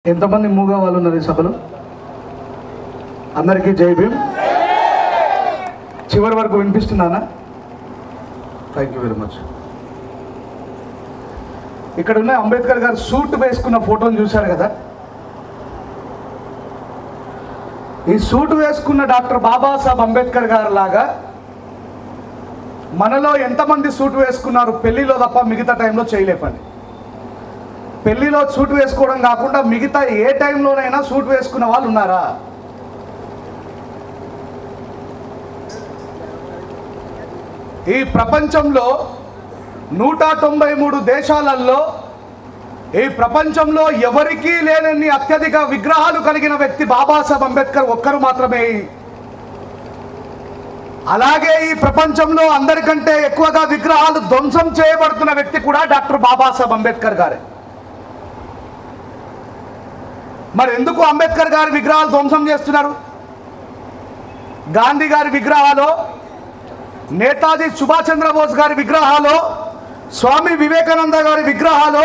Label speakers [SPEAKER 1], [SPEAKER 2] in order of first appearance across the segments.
[SPEAKER 1] ఎంతమంది మూగా వాళ్ళు ఉన్నారు ఈ సభలో? అందరికీ జై భీమ్. చివరి వరకు వినిపిస్తున్నానా? Thank you very much. ఇక్కడ ఉన్న అంబేద్కర్ గారు సూట్ వేసుకున్న ఫోటోని చూశారు కదా. ఈ సూట్ వేసుకున్న డాక్టర్ బాబాసాహెబ్ అంబేద్కర్ గారు లాగా మనలో ఎంతమంది సూట్ వేసుకున్నారు పెళ్లిలో తప్ప మిగతా టైంలో చేయలేపండి. పెళ్లిలో సూట్ వేసుకోవడం కాకుండా మిగతా ఏ టైంలోనైనా సూట్ వేసుకున్న వాళ్ళు ఉన్నారా? ఈ ప్రపంచంలో 193 దేశాలలో ఈ ప్రపంచంలో ఎవరికీ లేనన్ని అత్యధిక విగ్రహాలు కలిగిన వ్యక్తి బాబాసాహెబ్ అంబేద్కర్ ఒక్కరు మాత్రమే. అలాగే ఈ ప్రపంచంలో అందరికంటే ఎక్కువగా విగ్రహాలు ధ్వంసం చేయబడుతున్న వ్యక్తి కూడా డాక్టర్ బాబాసాహెబ్ అంబేద్కర్ గారే. మరి ఎందుకు అంబేద్కర్ గారి విగ్రహాలు ధ్వంసం చేస్తున్నారు? గాంధీ గారి విగ్రహాలు, నేతాజీ సుభాష్ చంద్రబోస్ గారి విగ్రహాలు, స్వామి వివేకానంద గారి విగ్రహాలు,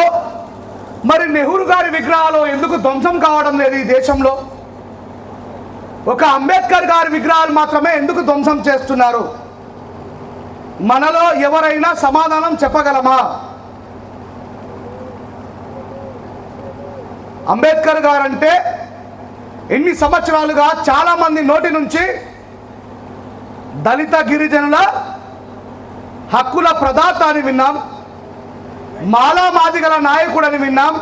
[SPEAKER 1] మరి నెహ్రూ గారి విగ్రహాలు ఎందుకు ధ్వంసం కావడం లేదు ఈ దేశంలో? ఒక అంబేద్కర్ గారి విగ్రహాలు మాత్రమే ఎందుకు ధ్వంసం చేస్తున్నారు? మనలో ఎవరైనా సమాధానం చెప్పగలమా? అంబేద్కర్ గారు అంటే ఎన్ని సంవత్సరాలుగా చాలా మంది నోటి నుంచి దళిత గిరిజనుల హక్కుల ప్రదాత అని విన్నాం, మాలా మాదిగల నాయకుడని విన్నాం,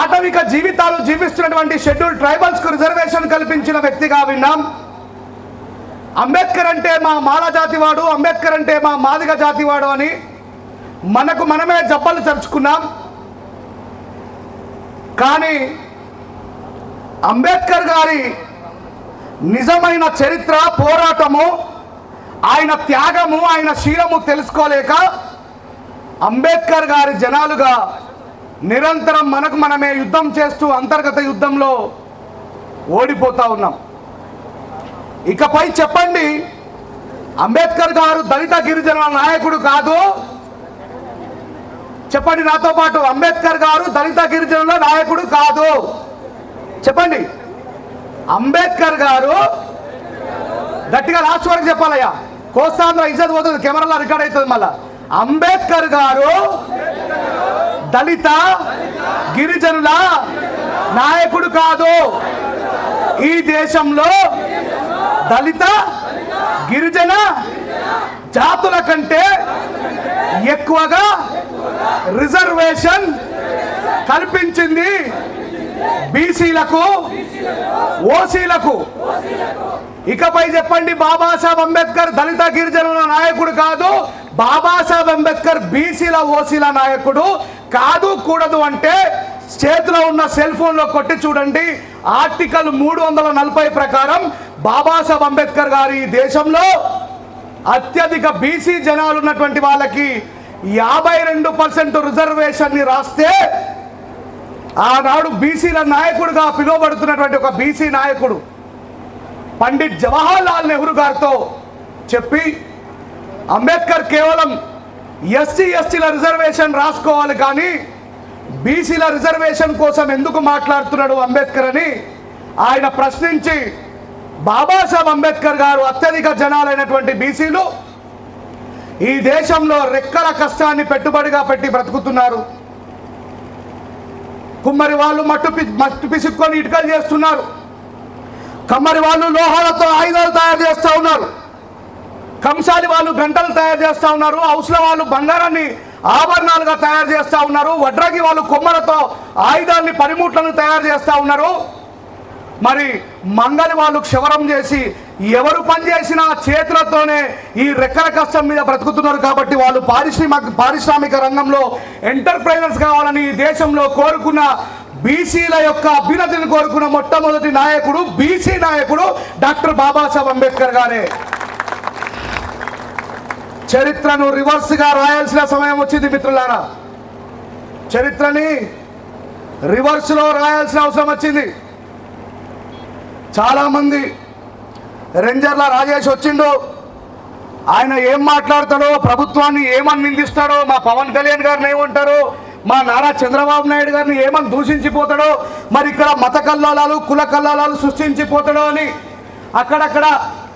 [SPEAKER 1] ఆటవిక జీవితాలు జీవిస్తున్నటువంటి షెడ్యూల్ ట్రైబల్స్కు రిజర్వేషన్ కల్పించిన వ్యక్తిగా విన్నాం. అంబేద్కర్ అంటే మా మాల జాతివాడు, అంబేద్కర్ అంటే మా మాదిగ జాతివాడు అని మనకు మనమే జబ్బలు చరుచుకున్నాం. కానీ అంబేద్కర్ గారి నిజమైన చరిత్ర, పోరాటము, ఆయన త్యాగము, ఆయన శీలము తెలుసుకోలేక అంబేద్కర్ గారి జనాలుగా నిరంతరం మనకు మనమే యుద్ధం చేస్తూ అంతర్గత యుద్ధంలో ఓడిపోతా ఉన్నాం. ఇకపై చెప్పండి, అంబేద్కర్ గారు దళిత గిరిజనుల నాయకుడు కాదు? చెప్పండి నాతో పాటు, అంబేద్కర్ గారు దళిత గిరిజనుల నాయకుడు కాదు. చెప్పండి, అంబేద్కర్ గారు గట్టిగా లాస్ట్ వరకు చెప్పాలయ్యా, కోస్తాంధ్ర ఇజ్జత్ పోతుంది, కెమెరాలో రికార్డ్ అవుతుంది మళ్ళా. అంబేద్కర్ గారు దళిత గిరిజనుల నాయకుడు కాదు. ఈ దేశంలో దళిత గిరిజన జాతుల కంటే ఎక్కువగా రిజర్వేషన్ కల్పించింది బీసీలకు, ఓసీలకు. ఇకపై చెప్పండి, బాబాసాహెబ్ అంబేద్కర్ దళిత గిరిజనుల నాయకుడు కాదు, బాబాసాహెబ్ అంబేద్కర్ బీసీల, ఓసీల నాయకుడు కాదు. కూడదు అంటే చేతిలో ఉన్న సెల్ ఫోన్లో కొట్టి చూడండి. ఆర్టికల్ 340 ప్రకారం బాబాసాహెబ్ అంబేద్కర్ గారు ఈ దేశంలో అత్యధిక బీసీ జనాలు ఉన్నటువంటి వాళ్ళకి 52% రిజర్వేషన్ ని రాస్తే, ఆనాడు బీసీల నాయకుడుగా పిలువబడుతున్నటువంటి ఒక బీసీ నాయకుడు పండిట్ జవహర్ లాల్ నెహ్రూ గారితో చెప్పి, అంబేద్కర్ కేవలం ఎస్సీల రిజర్వేషన్ రాసుకోవాలి కానీ బీసీల రిజర్వేషన్ కోసం ఎందుకు మాట్లాడుతున్నాడు అంబేద్కర్ అని ఆయన ప్రశ్నించి, బాబాసాహెబ్ అంబేద్కర్ గారు అత్యధిక జనాలైనటువంటి బీసీలు ఈ దేశంలో రెక్కల కష్టాన్ని పెట్టుబడిగా పెట్టి బ్రతుకుతున్నారు. కుమ్మరి వాళ్ళు మట్టు పిసుక్కొని ఇటుకలు చేస్తున్నారు, కమ్మరి వాళ్ళు లోహాలతో ఆయుధాలు తయారు చేస్తూ ఉన్నారు, కంసాలి వాళ్ళు గంటలు తయారు చేస్తూ ఉన్నారు, హౌస్ల వాళ్ళు బంగారాన్ని ఆభరణాలుగా తయారు చేస్తూ ఉన్నారు, వడ్రాగి వాళ్ళు కొమ్మలతో ఆయుధాన్ని, పనిముట్లను తయారు చేస్తూ ఉన్నారు. మరి మంగలి వాళ్ళు క్షవరం చేసి ఎవరు పనిచేసినా చేతులతోనే ఈ రెక్కల కష్టం మీద బ్రతుకుతున్నారు. కాబట్టి వాళ్ళు పారిశ్రామిక రంగంలో ఎంటర్ప్రైనర్స్ కావాలని ఈ దేశంలో కోరుకున్న బీసీల యొక్క అభ్యున్నతిని కోరుకున్న మొట్టమొదటి నాయకుడు, బీసీ నాయకుడు డాక్టర్ బాబాసాహెబ్ అంబేద్కర్ గారే. చరిత్రను రివర్స్గా రాయాల్సిన సమయం వచ్చింది మిత్రులారా. చరిత్రని రివర్స్లో రాయాల్సిన అవసరం వచ్చింది. చాలామంది రేంజర్ల రాజేష్ వచ్చిండు, ఆయన ఏం మాట్లాడతాడో, ప్రభుత్వాన్ని ఏమని నిందిస్తాడో, మా పవన్ కళ్యాణ్ గారిని ఏమంటారో, మా నారా చంద్రబాబు నాయుడు గారిని ఏమని దూషించిపోతాడో, మరి ఇక్కడ మత కల్లోలాలు కుల కల్లోలాలు సృష్టించిపోతాడో అని అక్కడక్కడ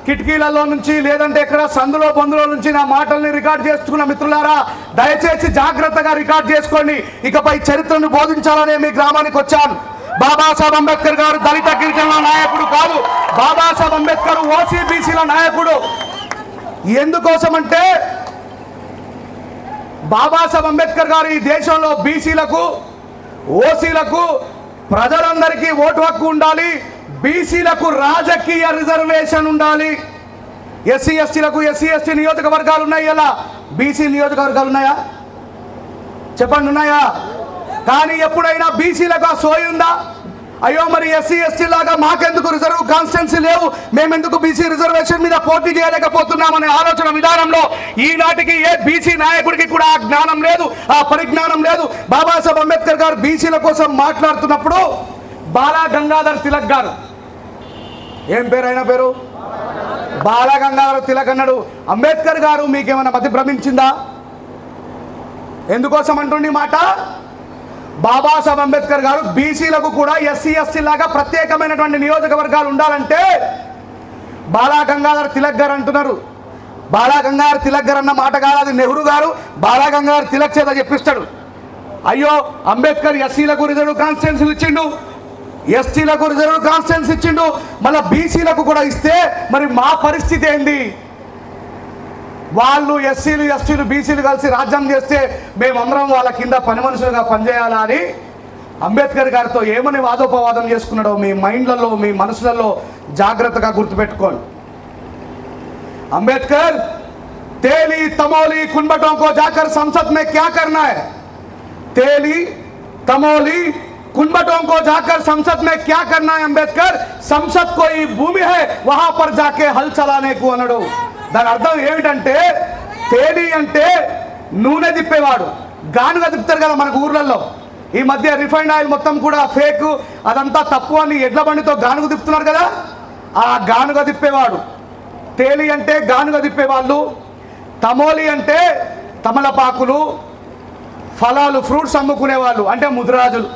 [SPEAKER 1] కిటికీలలో నుంచి లేదంటే ఇక్కడ సందులో బందులో నుంచి నా మాటల్ని రికార్డ్ చేసుకున్న మిత్రులారా, దయచేసి జాగ్రత్తగా రికార్డ్ చేసుకోండి. ఇకపై చరిత్రను బోధించాలనే మీ గ్రామానికి వచ్చాను. బాబాసాహెబ్ అంబేద్కర్ గారు దళిత గిరిజనుల నాయకుడు కాదు, బాబాసాహెబ్ అంబేద్కర్ ఓసీబీసీల నాయకుడు. ఎందుకోసం అంటే బాబాసాహెబ్ అంబేద్కర్ గారు ఈ దేశంలో బీసీలకు ఓసీలకు ప్రజలందరికీ ఓటు హక్కు ఉండాలి, బీసీలకు రాజకీయ రిజర్వేషన్ ఉండాలి. ఎస్సీ ఎస్టీలకు ఎస్సీ ఎస్టీ నియోజకవర్గాలు ఉన్నాయి, ఇలా బీసీ నియోజకవర్గాలు ఉన్నాయా చెప్పండి, ఉన్నాయా? కానీ ఎప్పుడైనా బీసీలకు ఆ సోయి ఉందా? అయ్యో మరి ఎస్సీ ఎస్టీ లాగా మాకెందుకు రిజర్వ్ కాన్స్టిట్యున్సీ లేవు, మేమెందుకు బీసీ రిజర్వేషన్ మీద పోటీ చేయలేకపోతున్నామనే ఆలోచన విధానంలో ఈనాటికి ఏ బీసీ నాయకుడికి కూడా ఆ జ్ఞానం లేదు, ఆ పరిజ్ఞానం లేదు. బాబాసాహెబ్ అంబేద్కర్ గారు బీసీల కోసం మాట్లాడుతున్నప్పుడు బాలా గంగాధర్ తిలక్ గారు, ఏం పేరు ఆయన పేరు? బాలా గంగాధర్ తిలక్ అన్నాడు, అంబేద్కర్ గారు మీకేమైనా మతి భ్రమించిందా? ఎందుకోసం అంటుండి మాట? బాబాసాహెబ్ అంబేద్కర్ గారు బీసీలకు కూడా ఎస్సీ ఎస్టీ లాగా ప్రత్యేకమైనటువంటి నియోజకవర్గాలు ఉండాలంటే బాలా గంగాధర్ తిలక్ గారు అంటున్నారు. బాలా గంగాధర్ తిలక్ గారు అన్న మాట కాదు, అది నెహ్రూ గారు బాలా గంగాధర్ తిలక్ చేత చెప్పిస్తాడు. అయ్యో అంబేద్కర్ ఎస్సీలకు రిజర్వ్ కాన్స్టిట్యున్సీలు ఇచ్చిండు, ఎస్టీలకు రిజర్వ్ కాన్స్టిట్యున్సీ ఇచ్చిండు, మళ్ళీ బీసీలకు కూడా ఇస్తే మరి మా పరిస్థితి ఏంది? వాళ్ళు ఎస్సీలు ఎస్టీలు బీసీలు కలిసి రాజ్యం చేస్తే మేమందరం వాళ్ళ కింద పని మనుషులుగా పనిచేయాలా అని అంబేద్కర్ గారితో ఏమని వాదోపవాదం చేసుకున్నాడో మీ మైండ్లలో మీ మనసులలో జాగ్రత్తగా గుర్తుపెట్టుకోండి. अंबेडकर तेली तमोली कुनबटों को जाकर संसद में क्या करना है? तेली तमोली कुनबटों को जाकर संसद में क्या करना है? अंबेडकर संसद कोई भूमि है वहां पर जाके हल चलाने को అనడు. దాని అర్థం ఏమిటంటే తేలి అంటే నూనె తిప్పేవాడు, గానుగా తిప్పుతారు కదా మనకు ఊర్లలో. ఈ మధ్య రిఫైండ్ ఆయిల్ మొత్తం కూడా ఫేక్, అదంతా తప్పు అని ఎడ్ల బండితో గానుగు తిప్పుతున్నారు కదా, ఆ గానుగా తిప్పేవాడు. తేలి అంటే గానుగా తిప్పేవాళ్ళు, తమోలి అంటే తమలపాకులు ఫలాలు ఫ్రూట్స్ అమ్ముకునేవాళ్ళు అంటే ముదిరాజులు.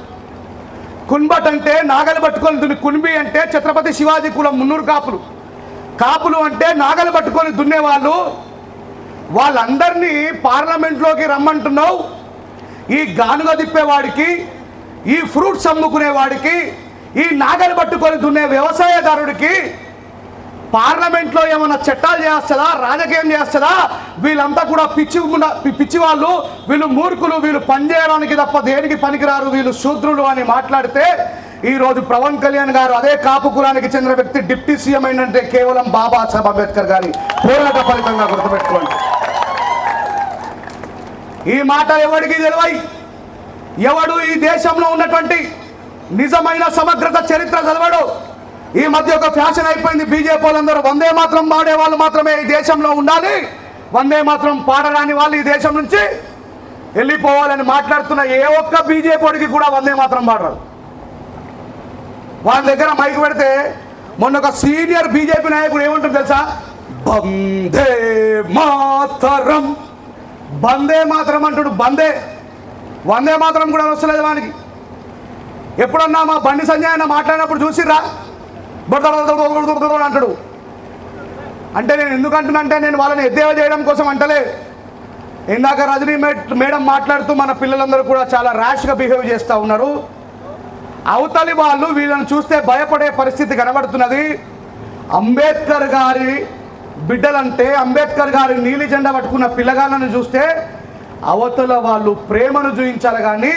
[SPEAKER 1] కున్బట్ అంటే నాగలు పట్టుకొని దున్ని, కున్బి అంటే ఛత్రపతి శివాజీ కులం మున్నూరు కాపులు. కాపులు అంటే నాగలు పట్టుకొని దున్నేవాళ్ళు. వాళ్ళందరినీ పార్లమెంట్లోకి రమ్మంటున్నావు. ఈ గానుగా తిప్పేవాడికి, ఈ ఫ్రూట్స్ అమ్ముకునేవాడికి, ఈ నాగలు పట్టుకొని దున్నే వ్యవసాయదారుడికి పార్లమెంట్లో ఏమైనా చట్టాలు చేస్తుందా, రాజకీయం చేస్తుందా? వీళ్ళంతా కూడా పిచ్చి వాళ్ళు, వీళ్ళు మూర్ఖులు, వీళ్ళు పనిచేయడానికి తప్ప దేనికి పనికిరారు, వీళ్ళు శూద్రులు అని మాట్లాడితే ఈరోజు పవన్ కళ్యాణ్ గారు అదే కాపు కులానికి చెందిన వ్యక్తి డిప్యూటీ సీఎం ఏంటంటే కేవలం బాబాసాహెబ్ అంబేద్కర్ గారి పోరాట ఫలితంగా గుర్తుపెట్టుకోండి. ఈ మాట ఎవరికి తెలివై, ఎవడు ఈ దేశంలో ఉన్నటువంటి నిజమైన సమగ్రత చరిత్ర చదవడు. ఈ మధ్య ఒక ఫ్యాషన్ అయిపోయింది, బీజేపీ వాళ్ళందరూ వందే మాత్రం పాడే వాళ్ళు మాత్రమే ఈ దేశంలో ఉండాలి, వందే మాత్రం పాడరాని వాళ్ళు ఈ దేశం నుంచి వెళ్ళిపోవాలని మాట్లాడుతున్న ఏ ఒక్క బీజేపీ వాడికి కూడా వందే మాత్రం పాడరు. వాళ్ళ దగ్గర మైక్ పెడితే మొన్న ఒక సీనియర్ బీజేపీ నాయకుడు ఏమంటారు తెలుసా? వందే మాతరం, వందే మాతరం అంటాడు. వందే మాతరం కూడా వస్తలేదు వానికి. ఎప్పుడన్నా మా బండి సంజయ్ అన్న మాట్లాడినప్పుడు చూసిర్రా? అంటాడు. అంటే నేను ఎందుకు అంటున్నానంటే నేను వాళ్ళని ఎద్దేవా చేయడం కోసం అంటలే. ఇందాక రజనీ మేడం మాట్లాడుతూ మన పిల్లలందరూ కూడా చాలా ర్యాష్గా బిహేవ్ చేస్తూ ఉన్నారు. అవతలి వాళ్ళు వీళ్ళని చూస్తే భయపడే పరిస్థితి కనబడుతున్నది. అంబేద్కర్ గారి బిడ్డలంటే, అంబేద్కర్ గారి నీలి జెండా పట్టుకున్న పిల్లగాళ్ళను చూస్తే అవతల వాళ్ళు ప్రేమను చూపించాలి కానీ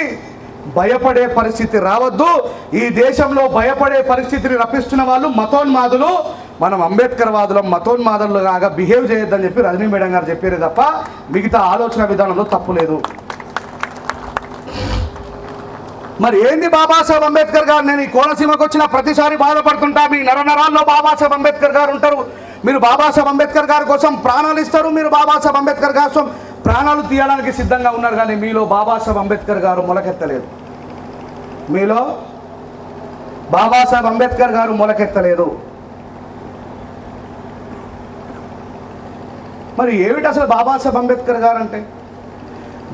[SPEAKER 1] భయపడే పరిస్థితి రావద్దు. ఈ దేశంలో భయపడే పరిస్థితిని రప్పిస్తున్న వాళ్ళు మతోన్మాదులు. మనం అంబేద్కర్ వాదులం, మతోన్మాదులుగా బిహేవ్ చేయొద్దని చెప్పి రజనీ మేడం గారు చెప్పారు తప్ప మిగతా ఆలోచన విధానంలో తప్పు లేదు. మరి ఏంది బాబాసాహెబ్ అంబేద్కర్ గారు? నేను ఈ కోనసీమకు వచ్చిన ప్రతిసారి బాధపడుతుంటా. మీ నరనరాల్లో బాబాసాహెబ్ అంబేద్కర్ గారు ఉంటారు. మీరు బాబాసాహెబ్ అంబేద్కర్ గారి కోసం ప్రాణాలు ఇస్తారు, మీరు బాబాసాహెబ్ అంబేద్కర్ గారి కోసం ప్రాణాలు తీయడానికి సిద్ధంగా ఉన్నారు. కానీ మీలో బాబాసాహెబ్ అంబేద్కర్ గారు మొలకెత్తలేదు. మీలో బాబాసాహెబ్ అంబేద్కర్ గారు మొలకెత్తలేదు. మరి ఏమిటి అసలు బాబాసాహెబ్ అంబేద్కర్ గారు అంటే?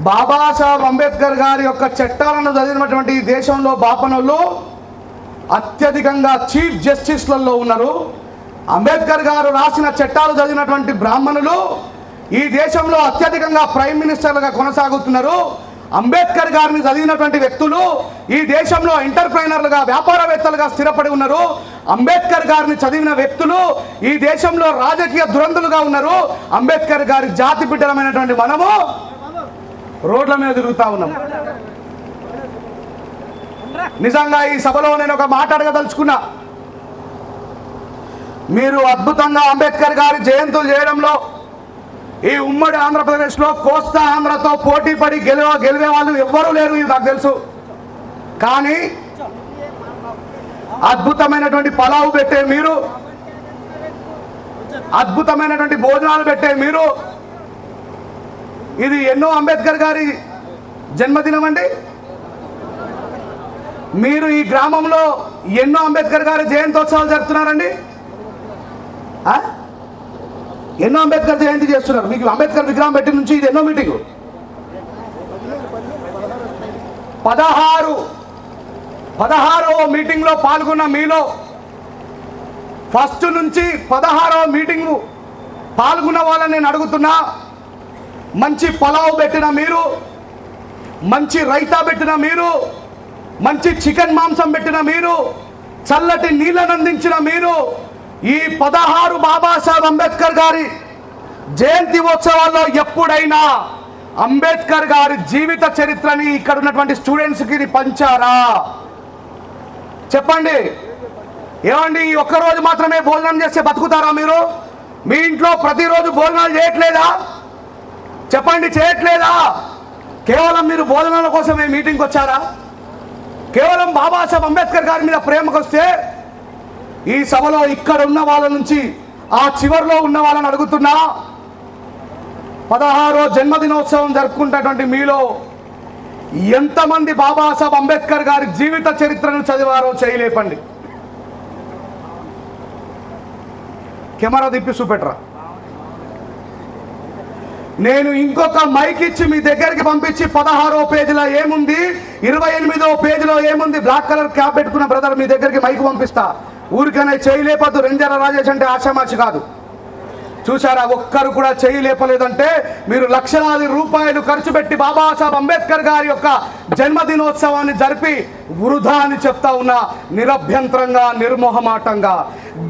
[SPEAKER 1] బాబాసాహెబ్ అంబేద్కర్ గారి యొక్క చట్టాలను చదివినటువంటి ఈ దేశంలో బాపనోళ్ళు అత్యధికంగా చీఫ్ జస్టిస్లలో ఉన్నారు. అంబేద్కర్ గారు రాసిన చట్టాలు చదివినటువంటి బ్రాహ్మణులు ఈ దేశంలో అత్యధికంగా ప్రైమ్ మినిస్టర్లుగా కొనసాగుతున్నారు. అంబేద్కర్ గారిని చదివినటువంటి వ్యక్తులు ఈ దేశంలో ఎంటర్ప్రైనర్లుగా, వ్యాపారవేత్తలుగా స్థిరపడి ఉన్నారు. అంబేద్కర్ గారిని చదివిన వ్యక్తులు ఈ దేశంలో రాజకీయ దురంతులుగా ఉన్నారు. అంబేద్కర్ గారి జాతి బిడ్డలమైనటువంటి మనము రోడ్ల మీద తిరుగుతా ఉన్నాం. నిజంగా ఈ సభలో నేను ఒక మాట అడగదలుచుకున్నా. మీరు అద్భుతంగా అంబేద్కర్ గారి జయంతులు చేయడంలో ఈ ఉమ్మడి ఆంధ్రప్రదేశ్లో కోస్తా ఆంధ్రతో పోటీ పడి గెలివే వాళ్ళు ఎవ్వరూ లేరు, ఇది నాకు తెలుసు. కానీ అద్భుతమైనటువంటి పలావు పెట్టే మీరు, అద్భుతమైనటువంటి భోజనాలు పెట్టే మీరు, ఇది ఎన్నో అంబేద్కర్ గారి జన్మదినం అండి. మీరు ఈ గ్రామంలో ఎన్నో అంబేద్కర్ గారి జయంతోత్సవాలు జరుపుతున్నారండి. ఎన్నో అంబేద్కర్ జయంతి చేస్తున్నారు. మీకు అంబేద్కర్ విగ్రహం పెట్టి నుంచి ఇది ఎన్నో మీటింగ్? 16వ మీటింగ్లో పాల్గొన్న మీలో ఫస్ట్ నుంచి 16వ మీటింగ్ పాల్గొన్న వాళ్ళని నేను అడుగుతున్నా. మంచి పలావ్ పెట్టిన మీరు, మంచి రైతా పెట్టిన మీరు, మంచి చికెన్ మాంసం పెట్టిన మీరు, చల్లటి నీళ్ళను అందించిన మీరు, ఈ 16 బాబాసాహెబ్ అంబేద్కర్ గారి జయంతి ఉత్సవాల్లో ఎప్పుడైనా అంబేద్కర్ గారి జీవిత చరిత్రని ఇక్కడ ఉన్నటువంటి స్టూడెంట్స్కి పంచారా? చెప్పండి. ఏమండి, ఈ ఒక్కరోజు మాత్రమే భోజనం చేస్తే బతుకుతారా మీరు? మీ ఇంట్లో ప్రతిరోజు భోజనాలు చేయట్లేదా? చెప్పండి, చేయట్లేదా? కేవలం మీరు భోజనాల కోసమే మీటింగ్కి వచ్చారా? కేవలం బాబాసాహెబ్ అంబేద్కర్ గారి మీద ప్రేమకు వస్తే ఈ సభలో ఇక్కడ ఉన్న వాళ్ళ నుంచి ఆ చివరిలో ఉన్న వాళ్ళని అడుగుతున్నా. 16వ జన్మదినోత్సవం జరుపుకుంటున్నటువంటి మీలో ఎంతమంది బాబాసాహెబ్ అంబేద్కర్ గారి జీవిత చరిత్రను చదివారో చేయలేపండి. కెమెరా తిప్పి చూపెట్టరా. నేను ఇంకొక మైక్ ఇచ్చి మీ దగ్గరికి పంపించి 16వ పేజీలో ఏముంది, 28వ పేజీలో ఏముంది, బ్లాక్ కలర్ క్యాప్ పెట్టుకున్న బ్రదర్ మీ దగ్గరికి మైక్ పంపిస్తా. ఊరికనే చేయలేపద్దు. రెంజర రాజేష్ అంటే ఆశామాచి కాదు. చూసారా, ఒక్కరు కూడా చేయలేపలేదంటే మీరు లక్షలాది రూపాయలు ఖర్చు పెట్టి బాబాసాహెబ్ అంబేద్కర్ గారి యొక్క జన్మదినోత్సవాన్ని జరిపి వృధా అని చెప్తా ఉన్నా. నిరభ్యంతరంగా, నిర్మోహమాటంగా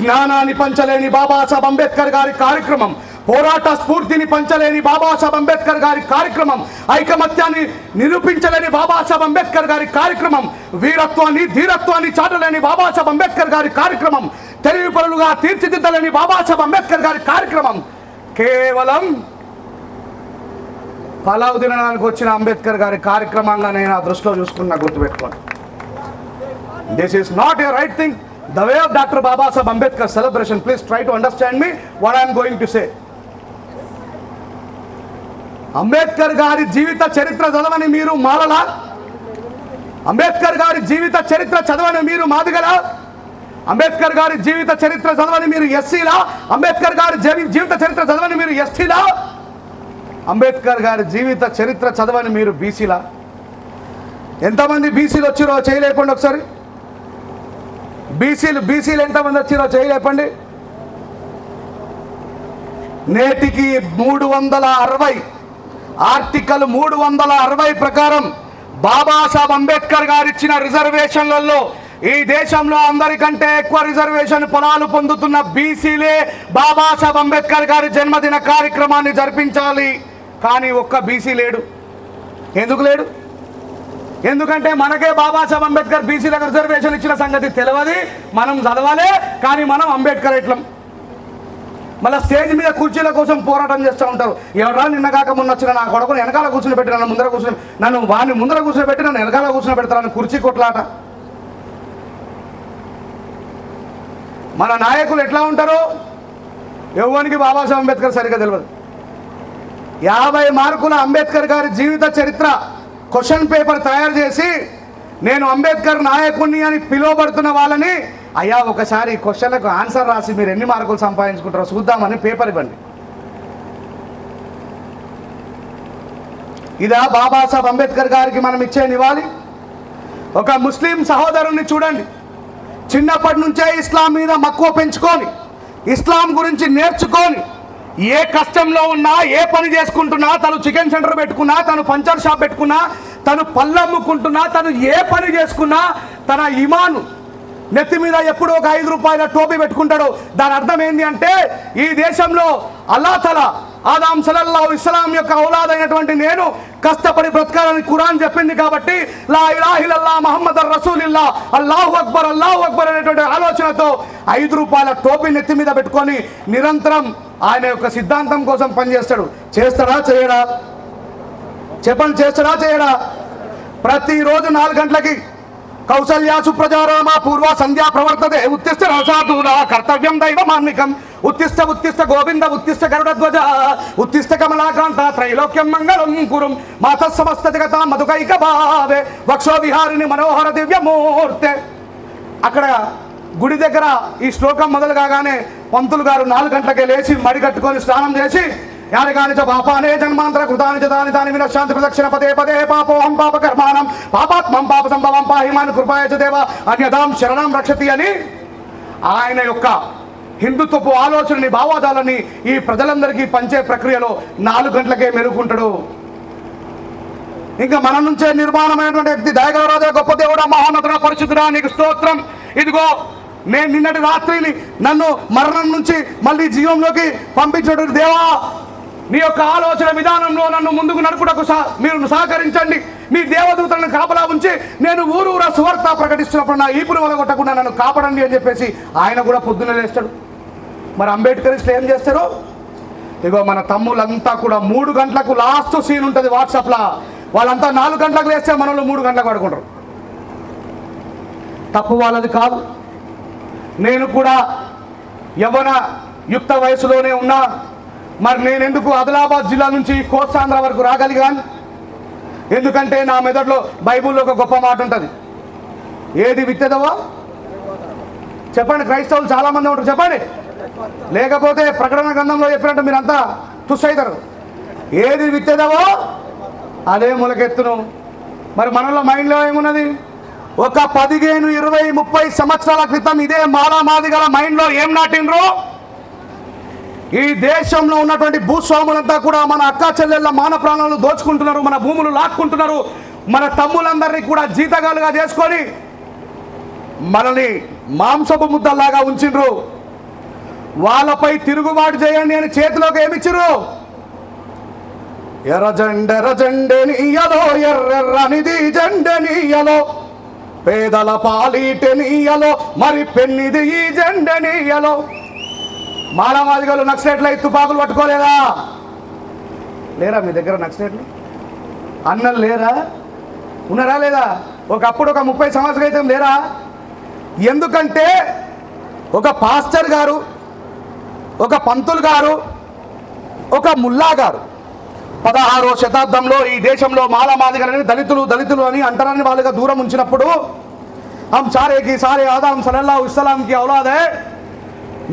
[SPEAKER 1] జ్ఞానాన్ని పంచలేని బాబాసాహెబ్ అంబేద్కర్ గారి కార్యక్రమం, పోరాట స్ఫూర్తిని పంచలేని బాబాసాహెబ్ అంబేద్కర్ గారి కార్యక్రమం, ఐకమత్యాన్ని నిరూపించలేని బాబాసాహెబ్ అంబేద్కర్ గారి కార్యక్రమం, వీరత్వాన్ని ధీరత్వాన్ని చాటలేని బాబాసాహెబ్ అంబేద్కర్ గారి కార్యక్రమం, తెలివి పరులుగా తీర్చిదిద్దలేని బాబాసాహెబ్ అంబేద్కర్ గారి కార్యక్రమం కేవలం పలావు తినడానికి వచ్చిన అంబేద్కర్ గారి కార్యక్రమంగా నేను ఆ దృష్టిలో చూసుకున్నా. గుర్తుపెట్టుకోండి, this is not a right thing. The way of Dr. Babasaheb Ambedkar celebration, please try to understand me what I am going to say. Ambedkar గారి జీవిత చరిత్ర చదవని మీరు మాలలా? అంబేద్కర్ గారి జీవిత చరిత్ర చదవని మీరు మాదిగలా? అంబేద్కర్ గారి జీవిత చరిత్ర చదవని మీరు ఎస్సీలా? అంబేద్కర్ గారి జీవిత చరిత్ర చదవని మీరు ఎస్టీలా? అంబేద్కర్ గారి జీవిత చరిత్ర చదవని మీరు బీసీలా? ఎంతమంది బీసీలు వచ్చిరో చేయలేపండి ఒకసారి. బీసీలు ఎంతమంది వచ్చిరో చేయలేపండి. నేటికి 360 ఆర్టికల్ 360 ప్రకారం బాబాసాహెబ్ అంబేద్కర్ గారు ఇచ్చిన రిజర్వేషన్లలో ఈ దేశంలో అందరికంటే ఎక్కువ రిజర్వేషన్ పొలాలు పొందుతున్న బీసీలే బాబాసాహెబ్ అంబేద్కర్ గారి జన్మదిన కార్యక్రమాన్ని జరిపించాలి. కానీ ఒక్క బీసీ లేడు. ఎందుకు లేడు? ఎందుకంటే మనకే బాబాసాహెబ్ అంబేద్కర్ బీసీలకు రిజర్వేషన్ ఇచ్చిన సంగతి తెలియదు. మనం చదవాలి, కానీ మనం అంబేద్కర్ ఇట్లం. మళ్ళీ స్టేజ్ మీద కుర్చీల కోసం పోరాటం చేస్తూ ఉంటారు. ఎవరా నిన్న కాక మొన్న వచ్చిన నా కొడుకుని వెనకాల కూర్చుని పెట్టి నన్ను ముందర కూర్చుని, నన్ను వాడిని ముందర కూర్చుని పెట్టి నన్ను వెనకాల కూర్చుని పెడతారని కుర్చీ కొట్లాట. మన నాయకులు ఎట్లా ఉంటారో ఎవరికి బాబాసాహెబ్ అంబేద్కర్ సరిగ్గా తెలియదు. 50 మార్కుల అంబేద్కర్ గారి జీవిత చరిత్ర క్వశ్చన్ పేపర్ తయారు చేసి నేను అంబేద్కర్ నాయకుడిని అని పిలువబడుతున్న వాళ్ళని, అయ్యా ఒకసారి క్వశ్చన్లకు ఆన్సర్ రాసి మీరు ఎన్ని మార్కులు సంపాదించుకుంటారో చూద్దామని పేపర్ ఇవ్వండి. ఇదా బాబాసాహెబ్ అంబేద్కర్ గారికి మనం ఇచ్చే నివాళి? ఒక ముస్లిం సహోదరుని చూడండి, చిన్నప్పటి నుంచే ఇస్లాం మీద మక్కువ పెంచుకొని ఇస్లాం గురించి నేర్చుకొని ఏ కష్టంలో ఉన్నా, ఏ పని చేసుకుంటున్నా, తను చికెన్ సెంటర్ పెట్టుకున్నా, తను పంచర్ షాప్ పెట్టుకున్నా, తను పళ్ళమ్ముకుంటున్నా, తను ఏ పని చేసుకున్నా తన ఇమాను నెత్తి మీద ఎప్పుడు ఒక 5 రూపాయల టోపీ పెట్టుకుంటాడు. దాని అర్థం ఏంటి అంటే ఈ దేశంలో అల్లాహ్ తఆలా ఆదం సల్లల్లాహు ఇస్లాం యొక్క ఔలాదైనటువంటి నేను కష్టపడి బ్రతకాలని ఖురాన్ చెప్పింది కాబట్టి లా ఇలాహ ఇల్లల్లాహ్ ముహమ్మదర్ రసూలుల్లాహ్ అల్లాహు అక్బర్ అనేటువంటి ఆలోచనతో 5 రూపాయల టోపీ నెత్తి మీద పెట్టుకొని నిరంతరం ఆయన యొక్క సిద్ధాంతం కోసం పనిచేస్తాడు. చేస్తాడా చేయడా? చెప్పండి, చేస్తాడా చేయడా? ప్రతిరోజు 4 గంటలకి కౌసల్యా సుప్రజారామ పూర్వ సంధ్యా ప్రవర్తతే ఉత్తిష్ట రసాధూలా కర్తవ్యం దైవమాన్నికం ఉత్తిష్ట ఉత్తిష్ట గోవింద ఉత్తిష్ట గరుడధ్వజ ఉత్తిష్ట కమలాకాంత త్రైలోక్యం మంగళం కురుం మాత సమస్త జగత మధుకైక భావే వక్షో విహారిని మనోహర దివ్యమూర్తే. అక్కడ గుడి దగ్గర ఈ శ్లోకం మొదలు కాగానే పంతులు గారు 4 గంటలకే లేచి మడి కట్టుకొని స్నానం చేసి యానగాని చ పాపానే జన్మాంతర కృతాని చ తాని తాని వినశ్శాంతి ప్రదక్షిణ పదే పదే పాపోహం పాప కర్మాణం పాపాత్మం పాప సంభవం పాహిమాన్ కృపాయ చ దేవ అన్యదాం శరణం రక్షతి అని ఆయన యొక్క హిందుత్వపు ఆలోచనని, భావజాలని ఈ ప్రజలందరికీ పంచే ప్రక్రియలో 4 గంటలకే మెలుకుంటాడు. ఇంకా మన నుంచే నిర్మాణమైనటువంటి వ్యక్తి దయగలరాజా గొప్ప దేవుడా మహోన్నతుడా పరిశుద్ధుడా నీకు స్తోత్రం. ఇదిగో నేను నిన్నటి రాత్రిని నన్ను మరణం నుంచి మళ్ళీ జీవంలోకి పంపించడం దేవా, నీ యొక్క ఆలోచన విధానంలో నన్ను ముందుకు నడుపుటకు మీరు సహకరించండి. మీ దేవదూతలను కాపలా ఉంచి నేను ఊరూరా సువార్త ప్రకటిస్తున్నప్పుడు నా ఈపును వలగొట్టకుండా నన్ను కాపాడండి అని చెప్పేసి ఆయన కూడా పొద్దున్నే లేస్తాడు. మరి అంబేద్కరిస్టులు ఏం చేస్తారు? ఇగో మన తమ్ముళ్ళంతా కూడా 3 గంటలకు లాస్ట్ సీన్ ఉంటుంది వాట్సాప్లో, వాళ్ళంతా 4 గంటలకు లేస్తే మనలో 3 గంటలకు పడుకుంటారు. తప్పు వాళ్ళది కాదు. నేను కూడా యవ్వన యుక్త వయసులోనే ఉన్నా. మరి నేను ఎందుకు ఆదిలాబాద్ జిల్లా నుంచి కోస్తాంధ్ర వరకు రాగలిగాను? ఎందుకంటే నా మెదడులో బైబిల్లో ఒక గొప్ప మాట ఉంటుంది, ఏది విత్తెదవో చెప్పండి. క్రైస్తవులు చాలామంది ఉంటారు, చెప్పండి. లేకపోతే ప్రకటన గ్రంథంలో చెప్పినట్టు మీరంతా తుస్సైతారు. ఏది విత్తెదవో అదే మొలకెత్తును. మరి మనలో మైండ్లో ఏమున్నది? ఒక 15, 20, 30 సంవత్సరాల క్రితం ఇదే మాలామాదిగల మైండ్లో ఏం నాటిండ్రు? ఈ దేశంలో ఉన్నటువంటి భూస్వాములంతా కూడా మన అక్కా చెల్లెళ్ళ మాన ప్రాణాలను దోచుకుంటున్నారు, మన భూములు లాక్కుంటున్నారు, మన తమ్ములందరినీ కూడా జీతగాలుగా చేసుకొని మనల్ని మాంసపు ముద్దల్లాగా ఉంచిండ్రు. వాళ్ళపై తిరుగుబాటు చేయండి అని చేతిలోకి ఏమిచ్చిర్రు? ఎర్రజెండెనీయలో ఎర్రెర్రనిది జెండెనీయలో పేదల పాలిటెనీయలో మరి పెన్నిది ఈ జెండెనీయలో. మానవాదిగలు నక్సలైట్లై తుపాకులు పట్టుకోలేదా? లేరా మీ దగ్గర నక్సలైట్లు? అన్నలు లేరా? ఉన్నారా లేదా? ఒకప్పుడు ఒక 30 సంవత్సరాల క్రితం లేరా? ఎందుకంటే ఒక పాస్టర్ గారు, ఒక పంతులు గారు, ఒక ముల్లా గారు 16వ శతాబ్దంలో ఈ దేశంలో మాలమాదిగలని దళితులు అని అంటరాని వాళ్ళుగా దూరం ఉంచినప్పుడు హమ్ సారేకి సారే ఆదం సల్లల్లాహు ఇస్లాంకి ఔలాదే,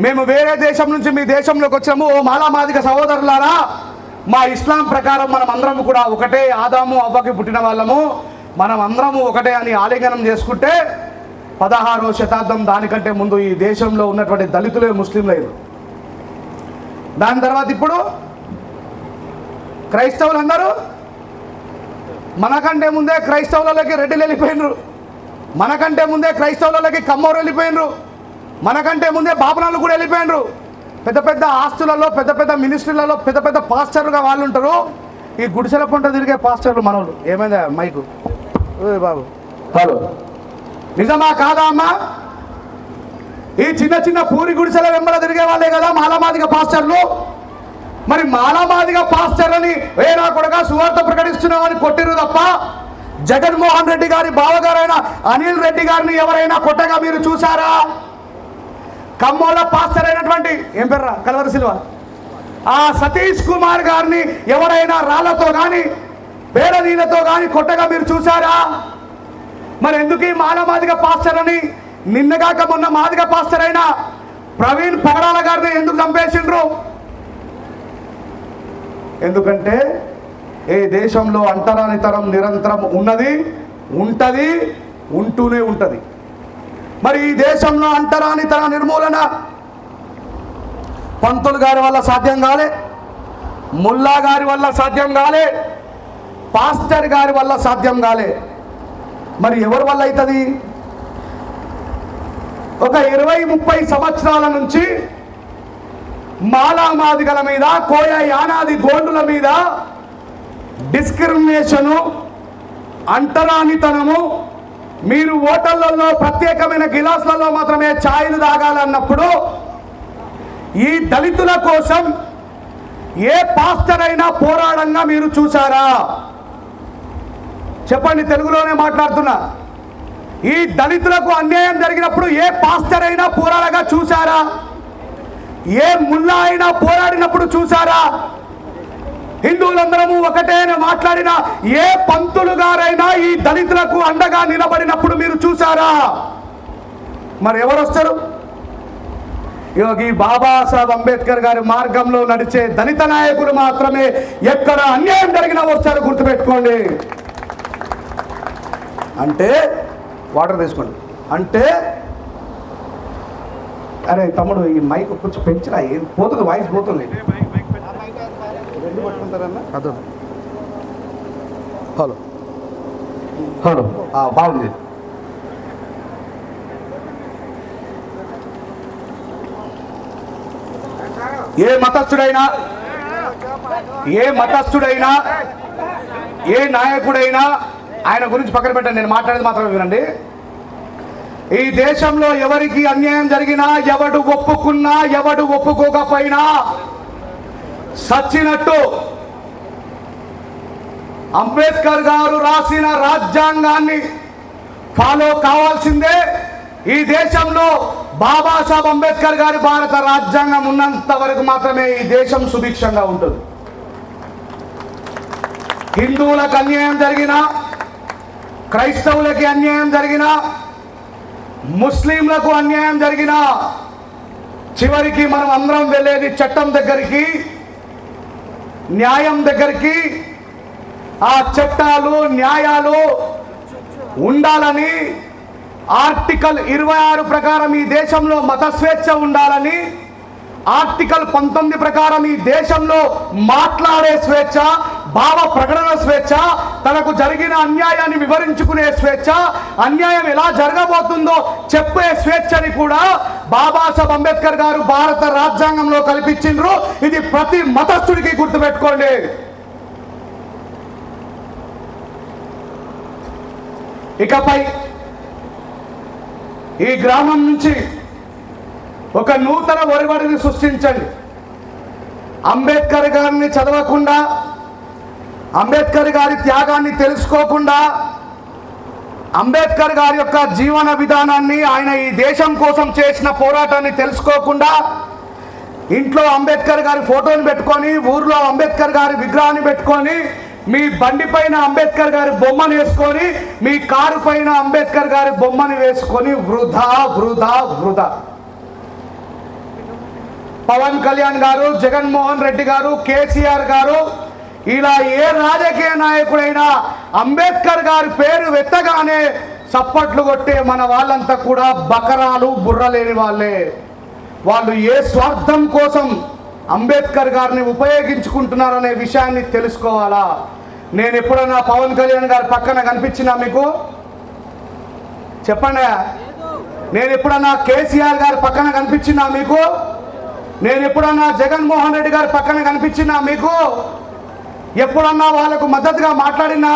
[SPEAKER 1] మేము వేరే దేశం నుంచి మీ దేశంలోకి వచ్చాము, ఓ మాలామాదిగ సహోదరులారా, మా ఇస్లాం ప్రకారం మనం అందరము కూడా ఒకటే, ఆదాము అవ్వకి పుట్టిన వాళ్ళము, మనం అందరము ఒకటే అని ఆలింగనం చేసుకుంటే 16వ శతాబ్దం దానికంటే ముందు ఈ దేశంలో ఉన్నటువంటి దళితులే ముస్లింలయ్యారు. దాని తర్వాత ఇప్పుడు క్రైస్తవులందరూ మనకంటే ముందే క్రైస్తవులకి రెడ్డిలు వెళ్ళిపోయినరు, మనకంటే ముందే క్రైస్తవులకి కమ్మోరు వెళ్ళిపోయినరు, మనకంటే ముందే బాపనాలు కూడా వెళ్ళిపోయినరు. పెద్ద పెద్ద ఆస్తులలో, పెద్ద పెద్ద మినిస్ట్రీలలో పెద్ద పెద్ద పాస్టర్గా వాళ్ళు ఉంటారు. ఈ గుడిసెల పంట తిరిగే పాస్టర్లు మనోళ్ళు. ఏమైందా మైకు బాబు? హలో, నిజమా కాదా అమ్మా? ఈ చిన్న చిన్న పూరి గుడిసెల వెంబడ తిరిగే వాళ్ళే కదా మాలమాదిగ పాస్టర్లు. మరి మాలమాదిగ పాస్టర్ అని వేరా కొడగా సువార్త ప్రకటిస్తున్నామని కొట్టిరు తప్ప జగన్మోహన్ రెడ్డి గారి బావగారైన అనిల్ రెడ్డి గారిని ఎవరైనా కొట్టగా మీరు చూసారా? కమ్మోళ్ళ పాస్టర్ అయినటువంటి ఏం పేర్రా కలవరి సిల్వ ఆ సతీష్ కుమార్ గారిని ఎవరైనా రాళ్లతో కానీ పేడ నీళ్ళతో కానీ కొట్టగా మీరు చూసారా? మరి ఎందుకు ఈ మాలమాదిగ పాస్టర్ అని నిన్నగాక మొన్న మాదిగ పాస్టర్ అయిన ప్రవీణ్ పగడాల గారిని ఎందుకు చంపేసిండ్రు? ఎందుకంటే ఏ దేశంలో అంటరానితనం నిరంతరం ఉన్నది, ఉంటుంది, ఉంటూనే ఉంటుంది. మరి ఈ దేశంలో అంటరానితన నిర్మూలన పంతులు గారి వల్ల సాధ్యం కాలే, ముల్లా గారి వల్ల సాధ్యం కాలే, పాస్టర్ గారి వల్ల సాధ్యం కాలే. మరి ఎవరి వల్ల అవుతుంది? ఒక 20-30 సంవత్సరాల నుంచి మాలామాదిగల మీద, కోయ యానాది గోండుల మీద డిస్క్రిమినేషను, అంటరానితనము. మీరు హోటళ్లలో ప్రత్యేకమైన గిలాసులలో మాత్రమే ఛాయలు తాగాలన్నప్పుడు ఈ దళితుల కోసం ఏ పాస్టర్ అయినా పోరాడంగా మీరు చూసారా? చెప్పండి, తెలుగులోనే మాట్లాడుతున్నా. ఈ దళితులకు అన్యాయం జరిగినప్పుడు ఏ పాస్టర్ అయినా పోరాడగా చూసారా? ఏ ముల్లా అయినా పోరాడినప్పుడు చూసారా? హిందువులందరము ఒకటే మాట్లాడిన ఏ పంతులు గారైనా ఈ దళితులకు అండగా నిలబడినప్పుడు మీరు చూసారా? మరి ఎవరు వస్తారు? యోగి బాబాసాహెబ్ అంబేద్కర్ గారి మార్గంలో నడిచే దళిత నాయకులు మాత్రమే ఎక్కడ అన్యాయం జరిగినా వస్తారు, గుర్తుపెట్టుకోండి. అంటే వాటర్ తీసుకోండి. అంటే అరే తమ్ముడు, ఈ మైక్ కొంచెం పెంచిరా, పోతుంది, వాయిస్ పోతుంది. హలో హలో, బాగుంది. ఏ మతస్థుడైనా, ఏ నాయకుడైనా ఆయన గురించి పక్కన పెట్టండి, నేను మాట్లాడేది మాత్రమే వినండి. ఈ దేశంలో ఎవరికి అన్యాయం జరిగినా, ఎవడు ఒప్పుకున్నా, ఎవడు ఒప్పుకోకపోయినా సచ్చినట్టు అంబేద్కర్ గారు రాసిన రాజ్యాంగాన్ని ఫాలో కావాల్సిందే. ఈ దేశంలో బాబాసాహెబ్ అంబేద్కర్ గారి భారత రాజ్యాంగం ఉన్నంత వరకు మాత్రమే ఈ దేశం సుభిక్షంగా ఉంటుంది. హిందువులకు అన్యాయం జరిగినా, క్రైస్తవులకి అన్యాయం జరిగినా, ముస్లింలకు అన్యాయం జరిగినా చివరికి మనం అందరం వెళ్ళేది చట్టం దగ్గరికి, న్యాయం దగ్గరికి. ఆ చట్టాలు, న్యాయాలు ఉండాలని, ఆర్టికల్ 26 ప్రకారం ఈ దేశంలో మత స్వేచ్ఛ ఉండాలని, ఆర్టికల్ 19 ప్రకారం ఈ దేశంలో మాట్లాడే స్వేచ్ఛ, భావ ప్రకటన స్వేచ్ఛ, తనకు జరిగిన అన్యాయాన్ని వివరించుకునే స్వేచ్ఛ, అన్యాయం ఎలా జరగబోతుందో చెప్పే స్వేచ్ఛని కూడా బాబాసాహెబ్ అంబేద్కర్ గారు భారత రాజ్యాంగంలో కల్పించిండ్రు. ఇది ప్రతి మతస్థుడికి గుర్తుపెట్టుకోండి. ఇకపై ఈ గ్రామం నుంచి ఒక నూతన ఒరవడిని సృష్టించండి. అంబేద్కర్ గారిని చదవకుండా, అంబేద్కర్ గారి త్యాగాన్ని తెలుసుకోకుండా, అంబేద్కర్ గారి యొక్క జీవన విధానాన్ని, ఆయన ఈ దేశం కోసం చేసిన పోరాటాన్ని తెలుసుకోకుండా, ఇంట్లో అంబేద్కర్ గారి ఫోటోని పెట్టుకొని, ఊర్లో అంబేద్కర్ గారి విగ్రహాన్ని పెట్టుకొని, మీ బండి పైన అంబేద్కర్ గారి బొమ్మను వేసుకొని, మీ కారు పైన అంబేద్కర్ గారి బొమ్మను వేసుకొని వృధా వృధా వృధా. పవన్ కళ్యాణ్ గారు, జగన్మోహన్ రెడ్డి గారు, కేసీఆర్ గారు, ఇలా ఏ రాజకీయ నాయకుడైనా అంబేద్కర్ గారి పేరు వెత్తగానే చప్పట్లు కొట్టే మన వాళ్ళంతా కూడా బకరాలు, బుర్రలేని వాళ్ళే. వాళ్ళు ఏ స్వార్థం కోసం అంబేద్కర్ గారిని ఉపయోగించుకుంటున్నారనే విషయాన్ని తెలుసుకోవాలా. నేను ఎప్పుడన్నా పవన్ కళ్యాణ్ గారి పక్కన కనిపించినా మీకు చెప్పండి? నేను ఎప్పుడన్నా కేసీఆర్ గారి పక్కన కనిపించినా మీకు? నేను ఎప్పుడన్నా జగన్మోహన్ రెడ్డి గారి పక్కన కనిపించినా మీకు? ఎప్పుడన్నా వాళ్ళకు మద్దతుగా మాట్లాడినా?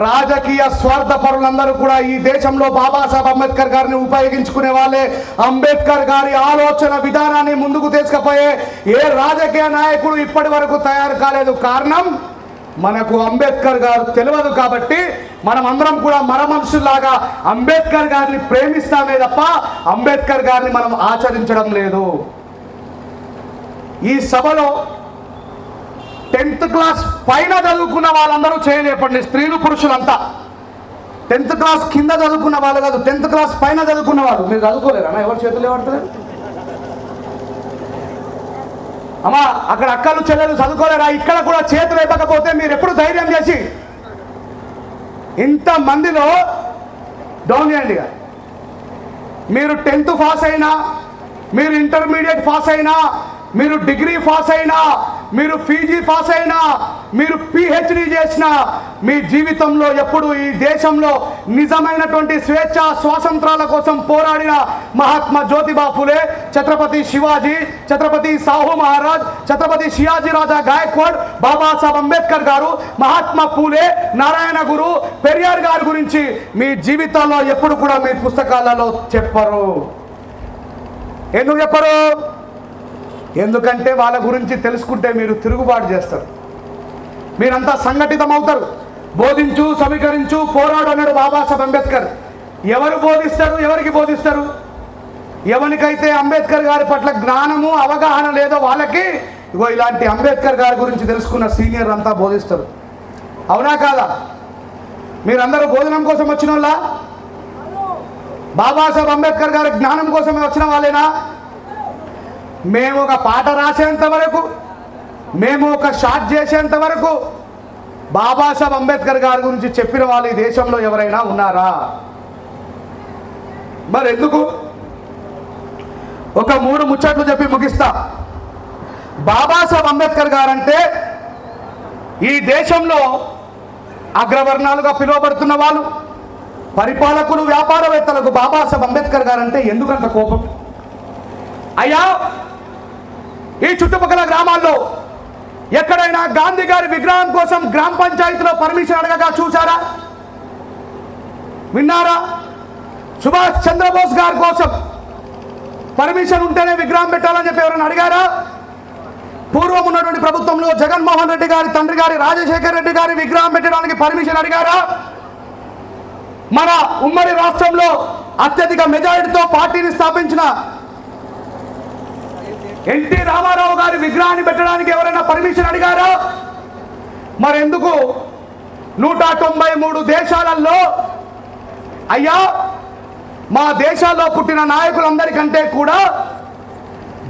[SPEAKER 1] రాజకీయ స్వార్థ పరులందరూ కూడా ఈ దేశంలో బాబాసాహెబ్ అంబేద్కర్ గారిని ఉపయోగించుకునే వాళ్ళే. అంబేద్కర్ గారి ఆలోచన విధానాన్ని ముందుకు తీసుకుపోయే ఏ రాజకీయ నాయకుడు ఇప్పటి వరకు తయారు కాలేదు. కారణం, మనకు అంబేద్కర్ గారు తెలియదు కాబట్టి మనం అందరం కూడా మన మనుషుల్లాగా అంబేద్కర్ గారిని ప్రేమిస్తామే తప్ప అంబేద్కర్ గారిని మనం ఆచరించడం లేదు. ఈ సభలో 10th క్లాస్ పైన చదువుకున్న వాళ్ళందరూ చేయలేపండి, స్త్రీలు పురుషులంతా. 10th క్లాస్ కింద చదువుకున్న వాళ్ళు కాదు, 10th క్లాస్ పైన చదువుకున్న వాళ్ళు. మీరు చదువుకోలేరా? ఎవరు చేతులు పడతలేరు? అమ్మా అక్కడ అక్కలు చెల్లెలు చదువుకోలేరా? ఇక్కడ కూడా చేతులు ఇవ్వకపోతే మీరు ఎప్పుడు ధైర్యం చేసి ఇంతమందిలో డౌన్ చేయండి. మీరు 10th పాస్ అయినా, మీరు ఇంటర్మీడియట్ పాస్ అయినా, మీరు డిగ్రీ పాస్ అయినా, మీరు పీజీ పాస్ అయినా, మీరు పిహెచ్డి చేసినా, మీ జీవితంలో ఎప్పుడు ఈ దేశంలో నిజమైనటువంటి స్వేచ్ఛ స్వాతంత్రాల కోసం పోరాడిన మహాత్మా జ్యోతిబా ఫులే, ఛత్రపతి శివాజీ, ఛత్రపతి సాహు మహారాజ్, ఛత్రపతి షియాజీ రాజా గాయక్వాడ్, బాబాసాహెబ్ అంబేద్కర్ గారు, మహాత్మా పూలే, నారాయణ గురు, పెరియార్ గారి గురించి మీ జీవితాల్లో ఎప్పుడు కూడా మీ పుస్తకాలలో చెప్పరు. ఎందుకు చెప్పరు? ఎందుకంటే వాళ్ళ గురించి తెలుసుకుంటే మీరు తిరుగుబాటు చేస్తారు, మీరంతా సంఘటితం అవుతారు. బోధించు, సమీకరించు, పోరాడు అన్నాడు బాబాసాహెబ్ అంబేద్కర్. ఎవరు బోధిస్తారు? ఎవరికి బోధిస్తారు? ఎవరికైతే అంబేద్కర్ గారి పట్ల జ్ఞానము అవగాహన లేదో వాళ్ళకి ఇగో ఇలాంటి అంబేద్కర్ గారి గురించి తెలుసుకున్న సీనియర్ అంతా బోధిస్తారు. అవునా కాదా? మీరందరూ భోజనం కోసం వచ్చిన వాళ్ళ? బాబాసాహెబ్ అంబేద్కర్ గారి జ్ఞానం కోసమే వచ్చిన వాళ్ళేనా? మేము ఒక పాట రాసేంత వరకు, మేము ఒక షాట్ చేసేంత వరకు బాబాసాహెబ్ అంబేద్కర్ గారి గురించి చెప్పిన వాళ్ళు ఈ దేశంలో ఎవరైనా ఉన్నారా? మరి ఎందుకు? ఒక 3 ముచ్చట్లు చెప్పి ముగిస్తా. బాబాసాహెబ్ అంబేద్కర్ గారంటే ఈ దేశంలో అగ్రవర్ణాలుగా పిలువబడుతున్న వాళ్ళు, పరిపాలకులు, వ్యాపారవేత్తలకు బాబాసాహెబ్ అంబేద్కర్ గారంటే ఎందుకంత కోపం? అయ్యా, ఈ చుట్టుపక్కల గ్రామాల్లో ఎక్కడైనా గాంధీ గారి విగ్రహం కోసం గ్రామ పంచాయతీలో పర్మిషన్ అడగగా చూసారా? విన్నారా? సుభాష్ చంద్రబోస్ గారి కోసం పర్మిషన్ ఉంటేనే విగ్రహం పెట్టాలని చెప్పి ఎవరైనా అడిగారా? పూర్వం ఉన్నటువంటి ప్రభుత్వంలో జగన్మోహన్ రెడ్డి గారి తండ్రి గారి రాజశేఖర్ రెడ్డి గారి విగ్రహం పెట్టడానికి పర్మిషన్ అడిగారా? మన ఉమ్మడి రాష్ట్రంలో అత్యధిక మెజారిటీతో పార్టీని స్థాపించిన ఎన్టీ రామారావు గారి విగ్రహాన్ని పెట్టడానికి ఎవరైనా పర్మిషన్ అడిగారా? మరెందుకు 193 దేశాలలో అయ్యా మా దేశాల్లో పుట్టిన నాయకులందరికంటే కూడా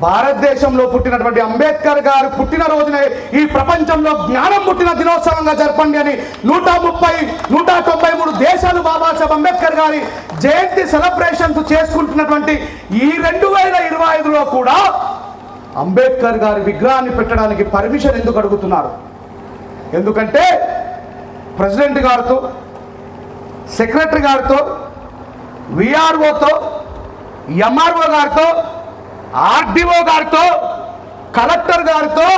[SPEAKER 1] భారతదేశంలో పుట్టినటువంటి అంబేద్కర్ గారు పుట్టినరోజునే ఈ ప్రపంచంలో జ్ఞానం పుట్టిన దినోత్సవంగా జరపండి అని 193 దేశాలు బాబాసాహెబ్ అంబేద్కర్ గారి జయంతి సెలబ్రేషన్స్ చేసుకుంటున్నటువంటి ఈ 2025లో కూడా అంబేద్కర్ గారి విగ్రహాన్ని పెట్టడానికి పర్మిషన్ ఎందుకు అడుగుతున్నారు? ఎందుకంటే ప్రెసిడెంట్ గారితో, సెక్రటరీ గారితో, విఆర్ఓతో, ఎంఆర్ఓ గారితో, ఆర్డీఓ గారితో, కలెక్టర్ గారితో,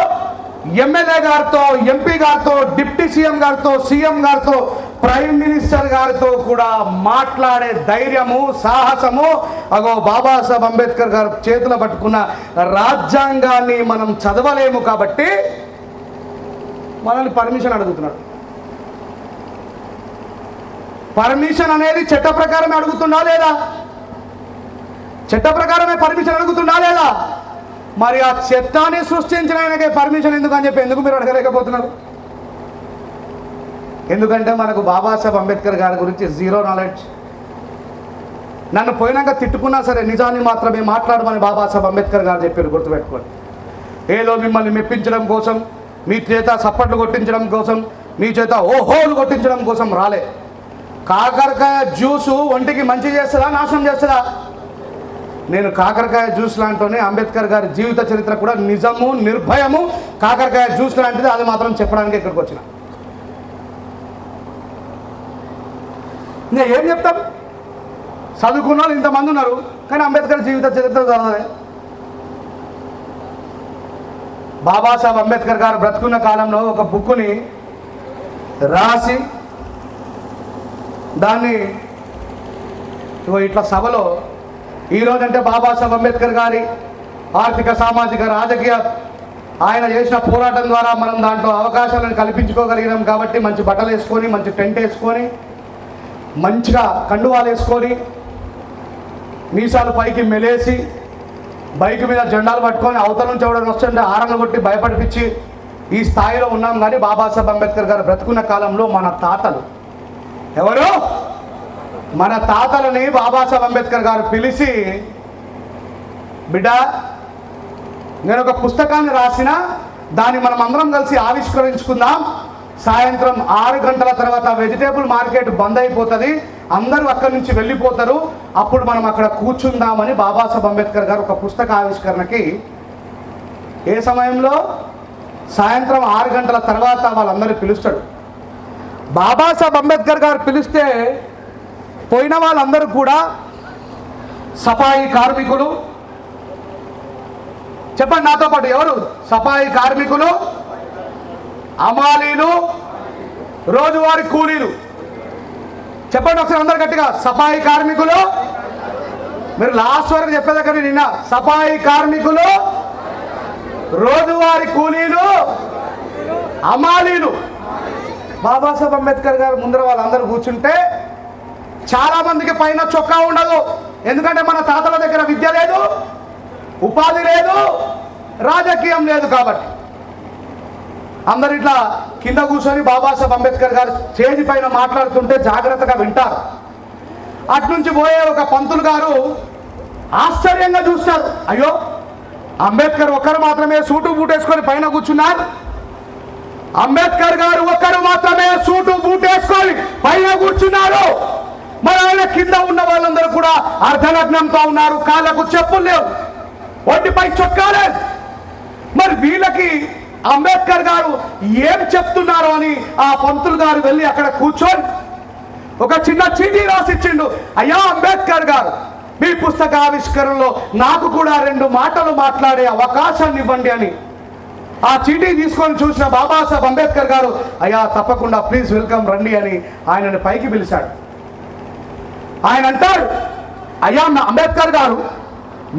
[SPEAKER 1] ఎమ్మెల్యే గారితో, ఎంపీ గారితో, డిప్యూటీ సీఎం గారితో, సీఎం గారితో, ప్రైమ్ మినిస్టర్ గారితో కూడా మాట్లాడే ధైర్యము, సాహసము అగో బాబాసాహెబ్ అంబేద్కర్ గారు చేతులు పట్టుకున్న రాజ్యాంగాన్ని మనం చదవలేము కాబట్టి మనల్ని పర్మిషన్ అడుగుతున్నాడు. పర్మిషన్ అనేది చట్ట ప్రకారమే అడుగుతున్నా లేదా? చట్ట ప్రకారమే పర్మిషన్ అడుగుతున్నా లేదా? మరి ఆ చట్టాన్ని సృష్టించిన ఆయనకే పర్మిషన్ ఎందుకు అని చెప్పి ఎందుకు మీరు అడగలేకపోతున్నారు? ఎందుకంటే మనకు బాబాసాహెబ్ అంబేద్కర్ గారి గురించి జీరో నాలెడ్జ్. నన్ను పోయినాక తిట్టుకున్నా సరే నిజాన్ని మాత్రమే మాట్లాడమని బాబాసాహెబ్ అంబేద్కర్ గారు చెప్పారు, గుర్తుపెట్టుకోండి. ఏదో మిమ్మల్ని మెప్పించడం కోసం, మీ చేత సప్పట్లు కొట్టించడం కోసం, మీ చేత ఓహోలు కొట్టించడం కోసం రాలే. కాకరకాయ జ్యూసు ఒంటికి మంచి చేస్తుందా, నాశనం చేస్తుందా? నేను కాకరకాయ జ్యూస్ లాంటినే అంబేద్కర్ గారి జీవిత చరిత్ర కూడా నిజము, నిర్భయము, కాకరకాయ జ్యూస్ లాంటిది, అది మాత్రం చెప్పడానికి ఇక్కడికి వచ్చిన. ఇంకా ఏం చెప్తాం? చదువుకున్న వాళ్ళు ఇంతమంది ఉన్నారు, కానీ అంబేద్కర్ జీవిత చరిత్ర చదవలే. బాబాసాహెబ్ అంబేద్కర్ గారు బ్రతుకున్న కాలంలో ఒక బుక్కుని రాసి దాన్ని ఇట్లా సభలో ఈరోజంటే బాబాసాహెబ్ అంబేద్కర్ గారి ఆర్థిక, సామాజిక, రాజకీయ ఆయన చేసిన పోరాటం ద్వారా మనం దాంట్లో అవకాశాలను కల్పించుకోగలిగినాం కాబట్టి మంచి బట్టలు వేసుకొని, మంచి టెంట్ వేసుకొని, మంచిగా కండువాలు వేసుకొని, మీసాలు పైకి మెలేసి, బైక్ మీద జెండాలు పట్టుకొని అవతల నుంచి ఎవడని వస్తుంటే ఆరంగ కొట్టి భయపడిపించి ఈ స్థాయిలో ఉన్నాం. కానీ బాబాసాహెబ్ అంబేద్కర్ గారు బ్రతుకున్న కాలంలో మన తాతలు ఎవరు? మన తాతలని బాబాసాహెబ్ అంబేద్కర్ గారు పిలిచి, బిడ్డ నేను ఒక పుస్తకాన్ని రాసిన, దాన్ని మనం అందరం కలిసి ఆవిష్కరించుకుందాం. సాయంత్రం 6 గంటల తర్వాత వెజిటేబుల్ మార్కెట్ బంద్ అయిపోతుంది, అందరూ అక్కడి నుంచి వెళ్ళిపోతారు, అప్పుడు మనం అక్కడ కూర్చుందామని బాబాసాహెబ్ అంబేద్కర్ గారు ఒక పుస్తక ఆవిష్కరణకి ఏ సమయంలో సాయంత్రం 6 గంటల తర్వాత వాళ్ళందరూ పిలుస్తాడు. బాబాసాహెబ్ అంబేద్కర్ గారు పిలిస్తే పోయిన వాళ్ళందరూ కూడా సఫాయి కార్మికులు, చెప్పండి నాతో పాటు ఎవరు? సఫాయి కార్మికులు, అమాలీలు, రోజువారీ కూలీలు. చెప్పండి ఒకసారి అందరు గట్టిగా. సఫాయి కార్మికులు, మీరు లాస్ట్ వరకు చెప్పేదక్కడ నిన్న. సఫాయి కార్మికులు, రోజువారీ కూలీలు, అమాలీలు. బాబాసాహెబ్ అంబేద్కర్ గారు ముందర వాళ్ళందరూ కూర్చుంటే చాలా మందికి పైన చొక్కా ఉండదు, ఎందుకంటే మన తాతల దగ్గర విద్య లేదు, ఉపాధి లేదు, రాజకీయం లేదు. కాబట్టి అందరు ఇట్లా కింద కూర్చొని బాబాసాహెబ్ అంబేద్కర్ గారు స్టేజ్ పైన మాట్లాడుతుంటే జాగ్రత్తగా వింటారు. అట్నుంచి పోయే ఒక పంతులు గారు ఆశ్చర్యంగా చూస్తారు. అయ్యో, అంబేద్కర్ ఒక్కరు మాత్రమే సూటు బూటేసుకొని పైన కూర్చున్నారు, అంబేద్కర్ గారు ఒక్కరు మాత్రమే సూటు బూటేసుకొని పైన కూర్చున్నారు, మరి ఆయన కింద ఉన్న వాళ్ళందరూ కూడా అర్ధనగ్నంతో ఉన్నారు, కాళ్ళకు చెప్పులు లేవు, ఒంటిపై చొక్కా లేదు. మరి వీళ్ళకి అంబేద్కర్ గారు ఏం చెప్తున్నారు అని ఆ పంతులు గారు వెళ్ళి అక్కడ కూర్చొని ఒక చిన్న చీటీ రాసిచ్చిండు. అయ్యా అంబేద్కర్ గారు, మీ పుస్తక ఆవిష్కరణలో నాకు కూడా 2 మాటలు మాట్లాడే అవకాశాన్ని ఇవ్వండి అని ఆ చీటీ తీసుకొని చూసిన బాబాసాహెబ్ అంబేద్కర్ గారు, అయ్యా తప్పకుండా, ప్లీజ్ వెల్కమ్, రండి అని ఆయనని పైకి పిలిచాడు. ఆయన అంటాడు, అయ్యా అంబేద్కర్ గారు,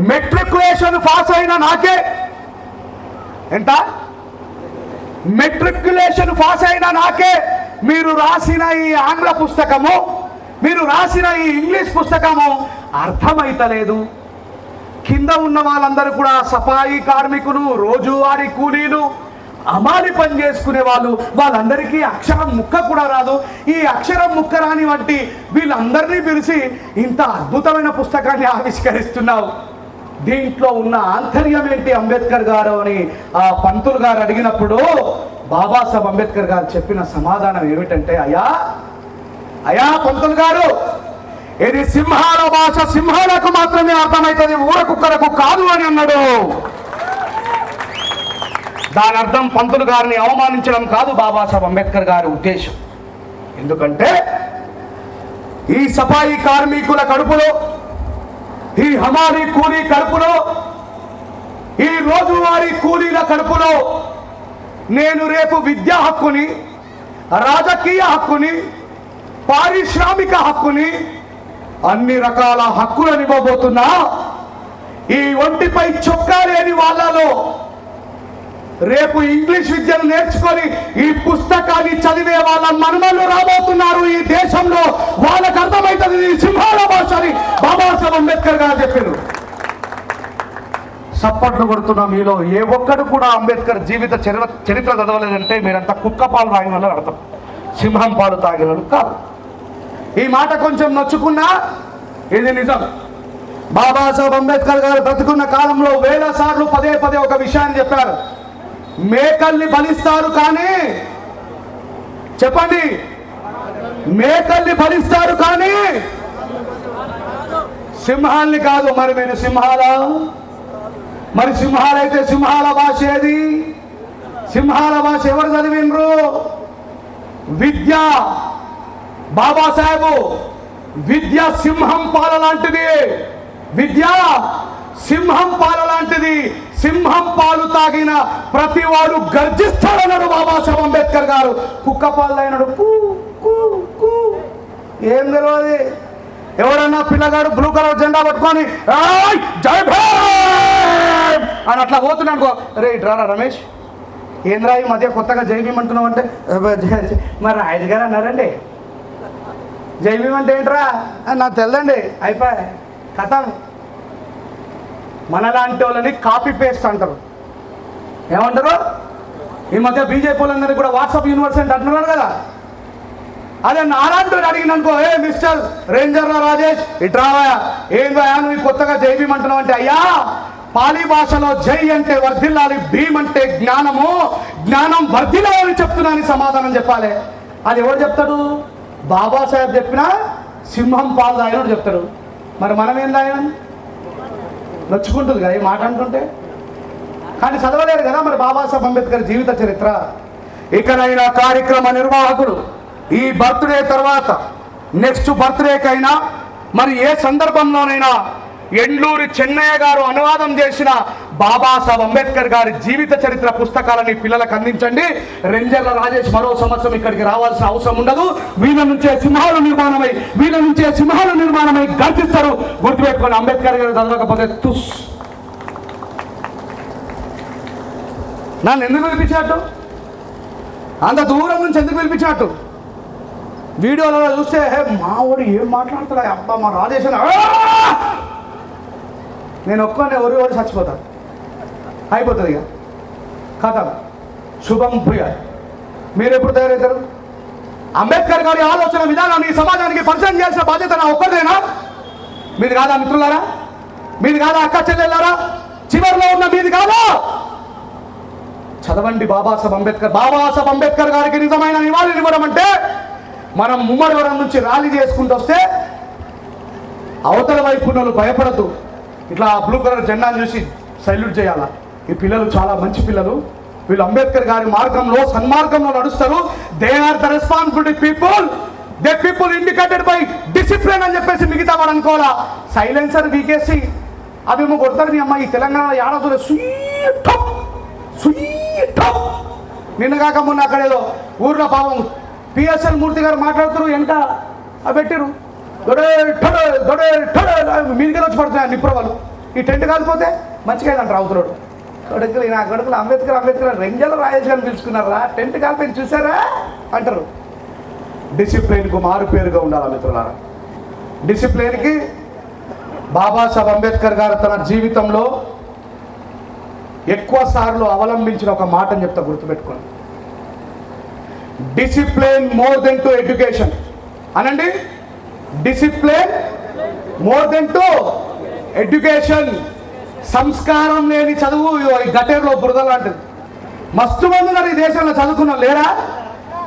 [SPEAKER 1] మెట్రికులేషన్ పాస్ అయిన నాకే, ఎంత మెట్రికులేషన్ పాస్ అయిన నాకే మీరు రాసిన ఈ ఆంగ్ల పుస్తకము, మీరు రాసిన ఈ ఇంగ్లీష్ పుస్తకము అర్థమైతలేదు. కింద ఉన్న వాళ్ళందరూ కూడా సఫాయి కార్మికులు, రోజువారీ కూలీలు, అమాలి పని చేసుకునే వాళ్ళు, వాళ్ళందరికీ అక్షరం ముక్క కూడా రాదు. ఈ అక్షరం ముక్క రాని వంటి వీళ్ళందరినీ పిలిచి ఇంత అద్భుతమైన పుస్తకాన్ని ఆవిష్కరిస్తున్నావు, దీంట్లో ఉన్న ఆంతర్యం ఏంటి అంబేద్కర్ గారు అని ఆ పంతులు గారు అడిగినప్పుడు బాబాసాహెబ్ అంబేద్కర్ గారు చెప్పిన సమాధానం ఏమిటంటే, అయ్యా పంతులు గారు, ఇది సింహాల భాష సింహాలకు మాత్రమే అర్థమవుతుంది, ఊర కుక్కలకు కాదు అని అన్నాడు. దాని అర్థం పంతులు గారిని అవమానించడం కాదు బాబాసాహెబ్ అంబేద్కర్ గారి ఉద్దేశం. ఎందుకంటే ఈ సఫాయి కార్మికుల కడుపులో, ఈ హమారీ కూలీ కడుపులో, ఈ రోజువారీ కూలీల కడుపులో నేను రేపు విద్యా హక్కుని, రాజకీయ హక్కుని, పారిశ్రామిక హక్కుని, అన్ని రకాల హక్కులను ఇవ్వబోతున్నా. ఈ ఒంటిపై చొక్కా లేని వాళ్ళలో రేపు ఇంగ్లీష్ విద్యను నేర్చుకొని ఈ పుస్తకాన్ని చదివే వాళ్ళ మనమలు రాబోతున్నారు ఈ దేశంలో, వాళ్ళకు అర్థమవుతుంది ఈ సింహాల భాష అని బాబాసాహెబ్ అంబేద్కర్ గారు చెప్పారు. సప్పట్లు కొడుతున్న మీలో ఏ ఒక్కడు కూడా అంబేద్కర్ జీవిత చరిత్ర చదవలేదంటే మీరంతా కుక్క పాలు తాగిన వాళ్ళు అర్థం, సింహం పాలు తాగిన వాళ్ళు కాదు. ఈ మాట కొంచెం నొచ్చుకున్నా ఇది నిజం. బాబాసాహెబ్ అంబేద్కర్ గారు బ్రతుకున్న కాలంలో వేల సార్లు పదే ఒక విషయాన్ని చెప్పారు. మేకల్ని బలిస్తారు కానీ, చెప్పండి, మేకల్ని బలిస్తారు కానీ సింహాల్ని కాదు. మరి మీరు సింహాలా? మరి సింహాలైతే సింహాల భాష ఏది? సింహాల భాష ఎవరు చదివినరు? విద్య. బాబాసాహెబ్ విద్య సింహం పాల లాంటిది, విద్య సింహం పాల లాంటిది. సింహం పాలు తాగిన ప్రతి వాడు గర్జిస్తాడన్నాడు బాబాసాహెబ్ అంబేద్కర్ గారు. కుక్క పాలు తాగినాడు ఏం తెలియదు. ఎవరన్నా పిల్లగాడు బ్లూ కలర్ జెండా పట్టుకొని జై భీమ్ అని అట్లా పోతున్నాడు, రే ఇట్రారా రమేష్, ఏంద్రా ఈ మధ్య కొత్తగా జై భీమ్ అంటున్నావు అంటే, మరి రాయుడు గారు అన్నారండి జై భీమ్ అంటే ఏంట్రా నాకు తెల్లండి, అయిపోయి కథ. మనలాంటి వాళ్ళని కాపీ పేస్ట్ అంటారు. ఏమంటారు? ఈ మధ్య బీజేపీ వాళ్ళందరినీ కూడా వాట్సాప్ యూనివర్సిటీ అంటున్నారు కదా. అదే నారాయణ అడిగిననుకో, ఏ మిస్టర్ రేంజర్ రాజేష్ ఇట్రావా, ఏందో నువ్వు కొత్తగా జై భీమ్ అంటున్నావు అంటే, అయ్యా పాలి భాషలో జై అంటే వర్ధిల్లాలి, భీమ్ అంటే జ్ఞానము, జ్ఞానం వర్ధిల్లాలని చెప్తున్నాను సమాధానం చెప్పాలి. అది ఎవరు చెప్తాడు? బాబాసాహెబ్ చెప్పినా సింహం పాలు తాగినోడు చెప్తాడు. మరి మనం ఏం తాగినాం? నొచ్చుకుంటుంది కదా ఈ మాట అంటుంటే, కానీ చదవలేరు కదా మరి బాబాసాహెబ్ అంబేద్కర్ జీవిత చరిత్ర. ఇకనైనా కార్యక్రమ నిర్వాహకులు ఈ బర్త్డే తర్వాత నెక్స్ట్ బర్త్డేకైనా మరి ఏ సందర్భంలోనైనా ఎండ్లూరి చెన్నయ్య గారు అనువాదం చేసిన బాబాసాహెబ్ అంబేద్కర్ గారి జీవిత చరిత్ర పుస్తకాలని పిల్లలకు అందించండి. రెంజర్ల రాజేష్ మరో సంవత్సరం ఇక్కడికి రావాల్సిన అవసరం ఉండదు. వీళ్ళ నుంచే సింహాలు నిర్మాణమై గర్జిస్తారు. గుర్తుపెట్టుకొని అంబేద్కర్ గారు చదవకపోతే తుస్. నన్ను ఎందుకు పిలిపించాడు? అంత దూరం నుంచి ఎందుకు పిలిపించాడు? వీడియోలలో చూస్తే మావాడు ఏం మాట్లాడుతున్నా, అబ్బా మా రాజేష్ నేను ఒక్కనే ఎవరు చచ్చిపోతాను, అయిపోతుంది ఇక కథ. శుభం భూయ. మీరు ఎప్పుడు తయారవుతారు? అంబేద్కర్ గారి ఆలోచన విధానాన్ని సమాజానికి పరిచయం చేయాల్సిన బాధ్యత నా ఒక్కరిదేనా? మీది కాదా మిత్రులారా? మీది కాదా అక్క చెల్లెళ్ళారా? చివరిలో ఉన్న మీది కాదా? చదవండి బాబాసాహెబ్ అంబేద్కర్ గారికి నిజమైన నివాళులు ఇవ్వడం అంటే మనం ముమ్మడివరం నుంచి ర్యాలీ చేసుకుంటూ వస్తే అవతల వైపు వాళ్ళు భయపడద్దు, ఇట్లా బ్లూ కలర్ జెండాను చూసి సల్యూట్ చేయాలా. ఈ పిల్లలు చాలా మంచి పిల్లలు, వీళ్ళు అంబేద్కర్ గారి మార్గంలో సన్మార్గంలో నడుస్తారు. They are the responsibility people indicated by discipline అని చెప్పేసి మిగతా వాడు అనుకోవాలా. సైలెన్సర్ వీకేసి అవేమో కొడతారు. నీ అమ్మ ఈ తెలంగాణలో ఏడాది స్వీట్ నిన్న కాక మొన్న అక్కడ ఏదో ఊర్లో పాపం పిఎస్ఎల్ మూర్తి గారు మాట్లాడుతారు, వెంట పెట్టారు మీదికి వచ్చి పడుతున్నాయి నిప్రవాళ్ళు. ఈ టెంట్ కాలిపోతే మంచిగా అంటారు అవుతున్నాడు కొడుకులు. నా కొడుకులు అంబేద్కర్ రెంజల రాజేష్ గారిని పిలుచుకున్నారా, టెంట్ కాలిపోయి చూసారా అంటారు. డిసిప్లిన్కు మారు పేరుగా ఉండాలి మిత్రులారా. డిసిప్లిన్కి బాబాసాహెబ్ అంబేద్కర్ గారు తన జీవితంలో ఎక్కువ సార్లు అవలంబించిన ఒక మాటని చెప్తా, గుర్తుపెట్టుకోండి. Discipline more than to education అనండి. Discipline more than to education. సంస్కారం లేని చదువు గటేరులో బురద లాంటిది. మస్తు మంది ఉన్నారు ఈ దేశంలో చదువుకున్నారు లేరా?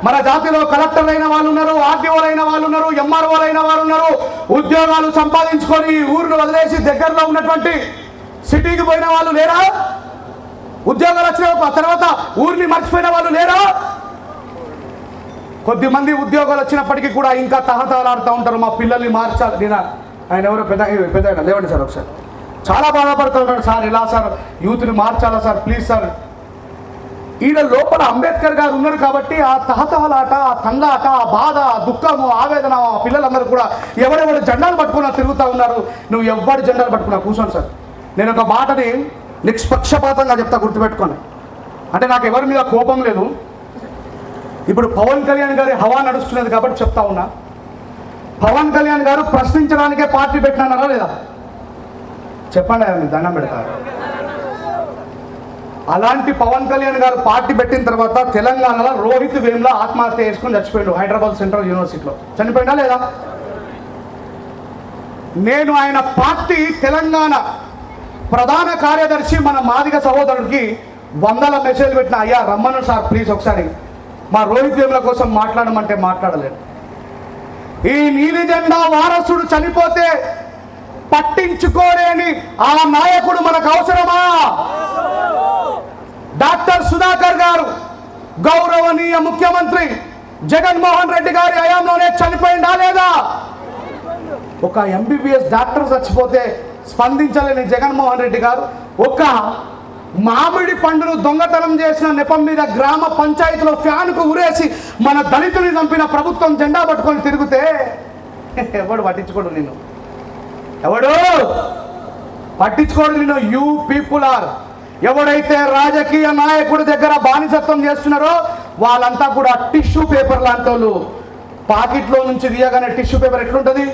[SPEAKER 1] మన జాతిలో కలెక్టర్లు అయిన వాళ్ళు ఉన్నారు, ఆర్టీఓలు అయిన వాళ్ళు ఉన్నారు, ఎంఆర్ఓలు అయిన వాళ్ళు ఉన్నారు. ఉద్యోగాలు సంపాదించుకొని ఊరిని వదిలేసి దగ్గరలో ఉన్నటువంటి సిటీకి పోయిన వాళ్ళు లేరా? ఉద్యోగాలు వచ్చిన తర్వాత ఊరిని మర్చిపోయిన వాళ్ళు లేరా? కొద్దిమంది ఉద్యోగాలు వచ్చినప్పటికీ కూడా ఇంకా తహతహలాడుతూ ఉంటారు, మా పిల్లల్ని మార్చాలి. నేను ఆయన ఎవరో పెద్ద లేవండి సార్ ఒకసారి, చాలా బాధపడుతూ ఉంటాడు. సార్ ఇలా సార్ యూత్ని మార్చాలా సార్, ప్లీజ్ సార్. ఈయన లోపల అంబేద్కర్ గారు ఉన్నారు కాబట్టి ఆ తహతహలాట, ఆ తంగాట, ఆ బాధ, దుఃఖము, ఆవేదన ఆ పిల్లలందరూ కూడా ఎవరెవరు జెండాలు పట్టుకున్నా తిరుగుతూ ఉన్నారు. నువ్వు ఎవరి జెండాలు పట్టుకున్నా కూర్చోండి సార్. నేను ఒక మాటని నిష్పక్షపాతంగా చెప్తా, గుర్తుపెట్టుకోండి. అంటే నాకు ఎవరి మీద కోపం లేదు. ఇప్పుడు పవన్ కళ్యాణ్ గారి హవా నడుస్తున్నది కాబట్టి చెప్తా ఉన్నా. పవన్ కళ్యాణ్ గారు ప్రశ్నించడానికే పార్టీ పెట్టినారా లేదా? చెప్పండి, ఆయన దండం పెడతారు. అలాంటి పవన్ కళ్యాణ్ గారు పార్టీ పెట్టిన తర్వాత తెలంగాణలో రోహిత్ వేమ్లా ఆత్మహత్య చేసుకుని చచ్చిపోయాడు హైదరాబాద్ సెంట్రల్ యూనివర్సిటీలో. చనిపోయినా లేదా? నేను ఆయన పార్టీ తెలంగాణ ప్రధాన కార్యదర్శి మన మాదిగ సహోదరుడికి వందల మెసేజ్ పెట్టిన, అయ్యా రమ్మను సార్ ప్లీజ్ ఒకసారి మా రోహిత్ వేముల కోసం మాట్లాడమంటే మాట్లాడలేదు. ఈ నీలి జెండా వారసుడు చనిపోతే పట్టించుకోలేని ఆ నాయకుడు మనకు అవసరమా? డాక్టర్ సుధాకర్ గారు గౌరవనీయ ముఖ్యమంత్రి జగన్మోహన్ రెడ్డి గారి హయాంలోనే చనిపోయిందా లేదా? ఒక ఎంబీబీఎస్ డాక్టర్ చచ్చిపోతే స్పందించలేని జగన్మోహన్ రెడ్డి గారు ఒక మామిడి పండును దొంగతనం చేసిన నెపం మీద గ్రామ పంచాయతీలో ఫ్యాన్కు ఉరేసి మన దళితుని చంపిన ప్రభుత్వం జెండా పట్టుకొని తిరిగితే ఎవడు పట్టించుకోడు నిన్ను, ఎవడు పట్టించుకోడు నిన్ను. యూ పీపుల్ ఆర్, ఎవడైతే రాజకీయ నాయకుడి దగ్గర బానిసత్వం చేస్తున్నారో వాళ్ళంతా కూడా టిష్యూ పేపర్ లాంటి వాళ్ళు. పాకెట్లో నుంచి తీయగానే టిష్యూ పేపర్ ఎట్లుంటుంది?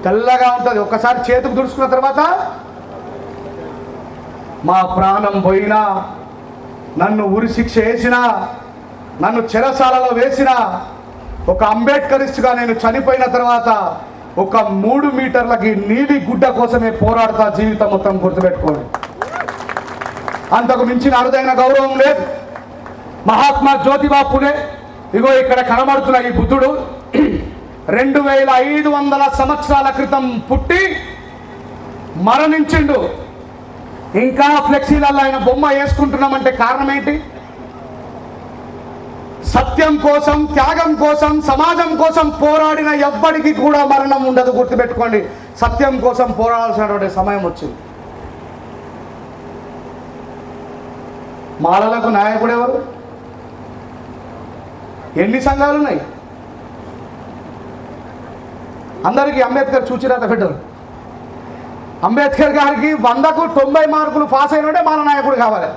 [SPEAKER 1] తెల్లగా ఉంటుంది. ఒక్కసారి చేతికి దుడుచుకున్న తర్వాత మా ప్రాణం పోయినా, నన్ను ఉరి శిక్ష వేసినా, నన్ను చెరసాలలో వేసినా, ఒక అంబేద్కరిస్ట్గా నేను చనిపోయిన తర్వాత ఒక 3 మీటర్లకి నీలి గుడ్డ కోసమే పోరాడతా జీవితం మొత్తం. గుర్తుపెట్టుకోండి. అంతకు మించిన అరుదైన గౌరవం లేదు. మహాత్మా జ్యోతిబా పులే, ఇగో ఇక్కడ కనబడుతున్న ఈ బుద్ధుడు 2500 సంవత్సరాల క్రితం పుట్టి మరణించిండు. ఇంకా ఫ్లెక్సీలలో ఆయన బొమ్మ వేసుకుంటున్నామంటే కారణం ఏంటి? సత్యం కోసం, త్యాగం కోసం, సమాజం కోసం పోరాడిన ఎవ్వడికి కూడా మరణం ఉండదు. గుర్తుపెట్టుకోండి. సత్యం కోసం పోరాడాల్సినటువంటి సమయం వచ్చింది. మాలలకు నాయకుడు ఎవరు? ఎన్ని సంఘాలు ఉన్నాయి? అందరికీ అంబేద్కర్ చూచిరాత పెట్టారు. అంబేద్కర్ గారికి 100కు 90 మార్కులు పాస్ అయినోడే మాల నాయకుడు కావాలి.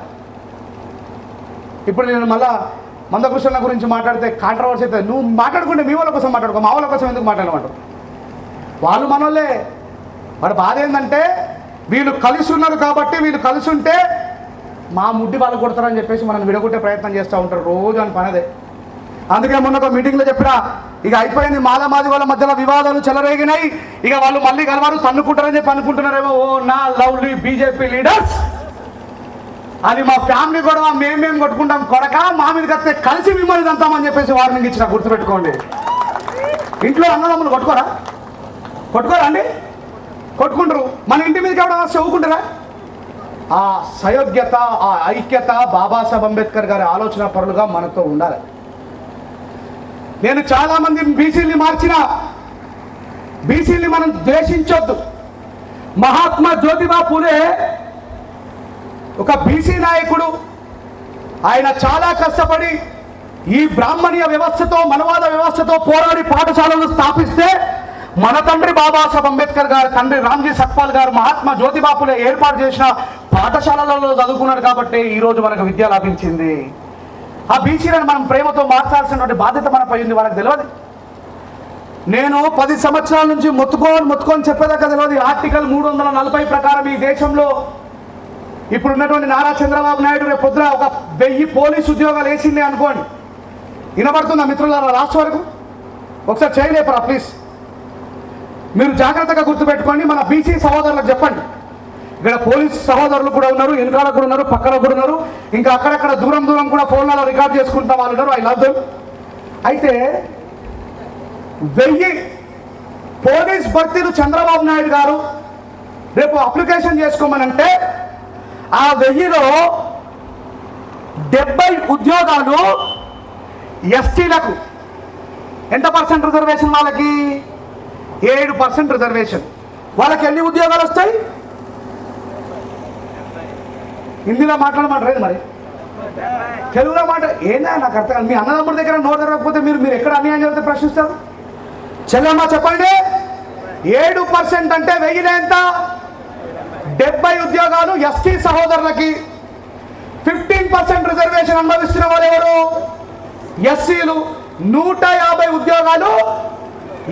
[SPEAKER 1] ఇప్పుడు నేను మళ్ళా మందకృష్ణ గురించి మాట్లాడితే కాంట్రవర్సీ అవుతుంది. నువ్వు మాట్లాడుకుంటే మీ వాళ్ళ కోసం మాట్లాడుకో, మా వాళ్ళ కోసం ఎందుకు మాట్లాడమంటారు? వాళ్ళు మనోళ్ళే. వాడు బాధ ఏంటంటే వీళ్ళు కలిసి ఉన్నారు కాబట్టి, వీళ్ళు కలిసి ఉంటే మా ముడ్డి వాళ్ళు కొడతారని చెప్పేసి మనం విడగొట్టే ప్రయత్నం చేస్తూ ఉంటారు రోజు అని పనదే. అందుకే మొన్న ఒక మీటింగ్లో చెప్పినా, ఇక అయిపోయింది, మాలమాది వాళ్ళ మధ్యలో వివాదాలు చెలరేగినాయి, ఇక వాళ్ళు మళ్ళీ కలవారు తన్నుకుంటారని చెప్పి అనుకుంటున్నారేమో. ఓ నా లవ్లీ బీజేపీ లీడర్స్, అది మా ఫ్యామిలీ గొడవ, మేమేం కొట్టుకుంటాం కొడక, మా మీదకి వస్తే కలిసి మిమ్మల్ని దంతామని చెప్పేసి వార్నింగ్ ఇచ్చిన. గుర్తుపెట్టుకోండి. ఇంట్లో అన్నదమ్ములు కొట్టుకోరా అండి? కొట్టుకుంటారు. మన ఇంటి మీదకి ఎవడ చదువుకుంటారా? ఆ సయోగ్యత, ఆ ఐక్యత బాబాసాహెబ్ అంబేద్కర్ గారి ఆలోచన పరులుగా మనతో ఉండాలి. నేను చాలామంది బీసీల్ని మార్చిన, బీసీల్ని మనం ద్వేషించొద్దు. మహాత్మా జ్యోతిబా పూలే ఒక బీసీ నాయకుడు. ఆయన చాలా కష్టపడి ఈ బ్రాహ్మణీయ వ్యవస్థతో, మనవాద వ్యవస్థతో పోరాడి పాఠశాలలు స్థాపిస్తే మన తండ్రి బాబాసాహెబ్ అంబేద్కర్ గారు, తండ్రి రామ్జీ సత్పాల్ గారు, మహాత్మా జ్యోతిబా పూలే ఏర్పాటు చేసిన పాఠశాలలలో చదువుకున్నాడు కాబట్టి ఈరోజు మనకు విద్య లభించింది. ఆ బీసీలను మనం ప్రేమతో మార్చాల్సినటువంటి బాధ్యత మనపై ఉంది. వాళ్ళకి తెలియదు. నేను 10 సంవత్సరాల నుంచి మొత్తుకొని చెప్పేదాకా తెలియదు. ఆర్టికల్ 340 ప్రకారం ఈ దేశంలో ఇప్పుడు ఉన్నటువంటి నారా చంద్రబాబు నాయుడు రేపు పొద్దున ఒక 1000 పోలీసు ఉద్యోగాలు వేసింది అనుకోండి. వినబడుతుందా మిత్రులారా? లాస్ట్ వరకు ఒకసారి చేయలేపరా ప్లీజ్. మీరు జాగ్రత్తగా గుర్తుపెట్టుకోండి. మన బీసీ సహోదరులకు చెప్పండి. ఇక్కడ పోలీసు సహోదరులు కూడా ఉన్నారు, వెనకాల కూడా ఉన్నారు, పక్కన కూడా ఉన్నారు, ఇంకా అక్కడక్కడ దూరం కూడా ఫోన్లలో రికార్డ్ చేసుకుంటా వాళ్ళు ఉన్నారు. I love them. అయితే 1000 పోలీస్ భర్తీలు చంద్రబాబు నాయుడు గారు రేపు అప్లికేషన్ చేసుకోమనంటే ఆ 1000లో 70 ఉద్యోగాలు ఎస్టీలకు. ఎంత పర్సెంట్ రిజర్వేషన్? వాళ్ళకి 7% రిజర్వేషన్. వాళ్ళకి ఎన్ని ఉద్యోగాలు వస్తాయి? హిందీలో మాట్లాడమంటారు మరి, తెలుగులో మాట ఏందా నాకు అర్థం కాదు. మీ అన్నదమ్ముడి దగ్గర నోరు జరగకపోతే మీరు ఎక్కడ అన్యాయం జరిగితే ప్రశ్నిస్తారు? చెల్లెమ్మా చెప్పండి. 7% అంటే 1000 ఎంత? 70 ఉద్యోగాలు ఎస్టీ సహోదరులకి. 15% రిజర్వేషన్ అనుభవిస్తున్న వాళ్ళు ఎవరు? ఎస్సీలు. 150 ఉద్యోగాలు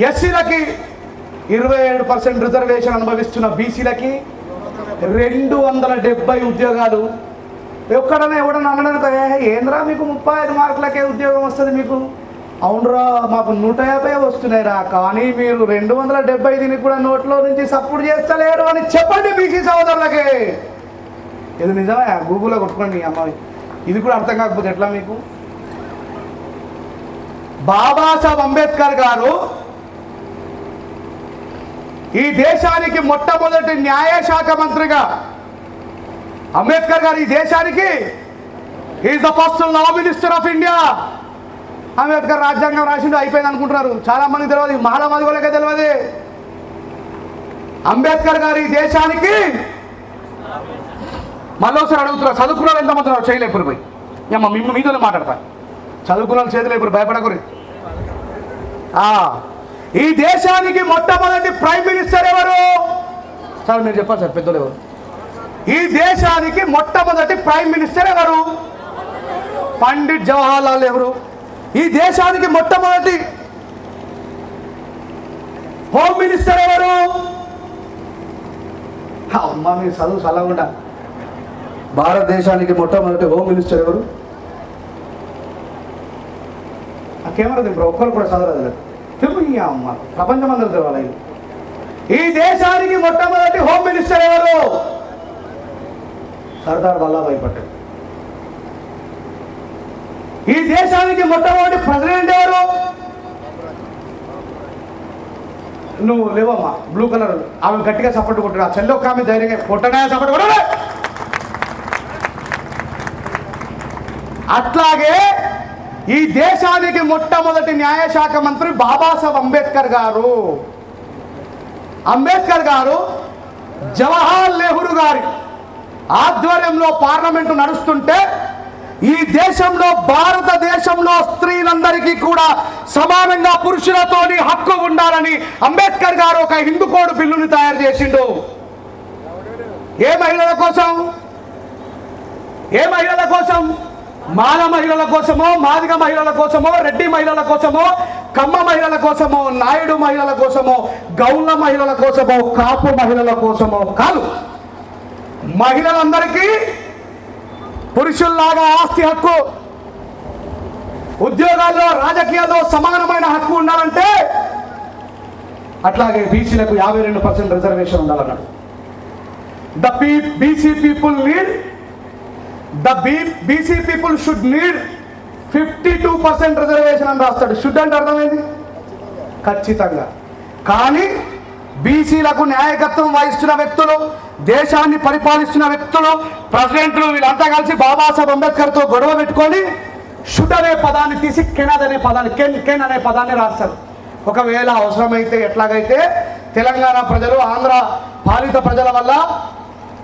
[SPEAKER 1] ఎస్సీలకి. 27% రిజర్వేషన్ అనుభవిస్తున్న బీసీలకి 270 ఉద్యోగాలు. ఎక్కడన్నా ఎవడన్నా అనడానికి ఏంద్రా మీకు 35 మార్కులకే ఉద్యోగం వస్తుంది మీకు? అవునరా మాకు 150 వస్తున్నాయిరా, కానీ మీరు 270 దీనికి కూడా నోట్లో నుంచి సపోర్ట్ చేస్తలేరు అని చెప్పండి బీసీ సహోదరులకి. ఇది నిజమే, గూగుల్లో కొట్టుకోండి అమ్మాయి. ఇది కూడా అర్థం కాకపోతే ఎట్లా మీకు? బాబాసాహెబ్ అంబేద్కర్ గారు ఈ దేశానికి మొట్టమొదటి న్యాయశాఖ మంత్రిగా, అంబేద్కర్ గారు ఈ దేశానికి is the first law minister of India. Ambedkar రాజ్యాంగం రాసిండు అయిపోయింది అనుకుంటున్నారు. చాలా మందికి తెలియదు, మాలమాది వాళ్ళకే తెలియదు. అంబేద్కర్ గారు ఈ దేశానికి, మళ్ళీ ఒకసారి అడుగుతున్నారు, చదువుకున్నారు ఎంతమంది చేయలేపురు పోయి అమ్మ మీతో మాట్లాడతా. చదువుకున్న చేతులు ఇప్పుడు భయపడకూరి. ఈ దేశానికి మొట్టమొదటి ప్రైమ్ మినిస్టర్ ఎవరు? సార్ మీరు చెప్పాలి సార్, పెద్దలు ఎవరు? ఈ దేశానికి మొట్టమొదటి ప్రైమ్ మినిస్టర్ ఎవరు? పండిట్ జవహర్లాల్ నెహ్రూ. ఈ దేశానికి మొట్టమొదటి హోమ్ మినిస్టర్ ఎవరు? అమ్మా మీ చదువు చల్లకుండా. భారతదేశానికి మొట్టమొదటి హోమ్ మినిస్టర్ ఎవరు? ఆ కెమెరా ఇప్పుడు ఒక్కరు కూడా చదవలేదు. తెలుగు అమ్మ ప్రపంచం అందరూ తెలవాలి. ఈ దేశానికి మొట్టమొదటి హోమ్ మినిస్టర్ ఎవరు? సర్దార్ వల్లభాయ్ పటేల్. ఈ దేశానికి మొట్టమొదటి ప్రెసిడెంట్ ఎవరు? నువ్వు లేవమ్మా, బ్లూ కలర్ ఆమె గట్టిగా సపోర్ట్ కొట్టాడు. ఆ చెల్లి ఒక ఆమె ధైర్యంగా కొట్టనే సపోర్ట్ కొట్టాడు. అట్లాగే ఈ దేశానికి మొట్టమొదటి న్యాయశాఖ మంత్రి బాబాసాహెబ్ అంబేద్కర్ గారు. అంబేద్కర్ గారు జవహర్లాల్ నెహ్రూ గారి ఆధ్వర్యంలో పార్లమెంటు నడుస్తుంటే ఈ దేశంలో భారతదేశంలో స్త్రీలందరికీ కూడా సమానంగా పురుషులతోని హక్కు ఉండాలని అంబేద్కర్ గారు ఒక హిందూ కోడ్ బిల్లుని తయారు చేసిండు. ఏ మహిళల కోసం? ఏ మహిళల కోసం? మాల మహిళల కోసమో, మాదిగ మహిళల కోసమో, రెడ్డి మహిళల కోసమో, కమ్మ మహిళల కోసమో, నాయుడు మహిళల కోసమో, గౌళ్ళ మహిళల కోసమో, కాపు మహిళల కోసమో కాదు. మహిళలందరికీ పురుషుల్లాగా ఆస్తి హక్కు, ఉద్యోగాల్లో రాజకీయాల్లో సమానమైన హక్కు ఉండాలంటే అట్లాగే బీసీలకు 52% రిజర్వేషన్ ఉండాలన్నాడు. BC people should need 52% reservation అని రాస్తాడు. షుడ్ అంటే అర్థమైంది ఖచ్చితంగా. కానీ బీసీలకు న్యాయకత్వం వహిస్తున్న వ్యక్తులు, దేశాన్ని పరిపాలిస్తున్న వ్యక్తులు, ప్రెసిడెంట్లు వీళ్ళంతా కలిసి బాబాసాహెబ్ అంబేద్కర్తో గొడవ పెట్టుకొని షుడ్ అనే పదాన్ని తీసి కెన్ అనే పదాన్ని కెన్ అనే పదాన్ని రాస్తారు. ఒకవేళ అవసరమైతే ఎట్లాగైతే తెలంగాణ ప్రజలు ఆంధ్ర పాలిత ప్రజల వల్ల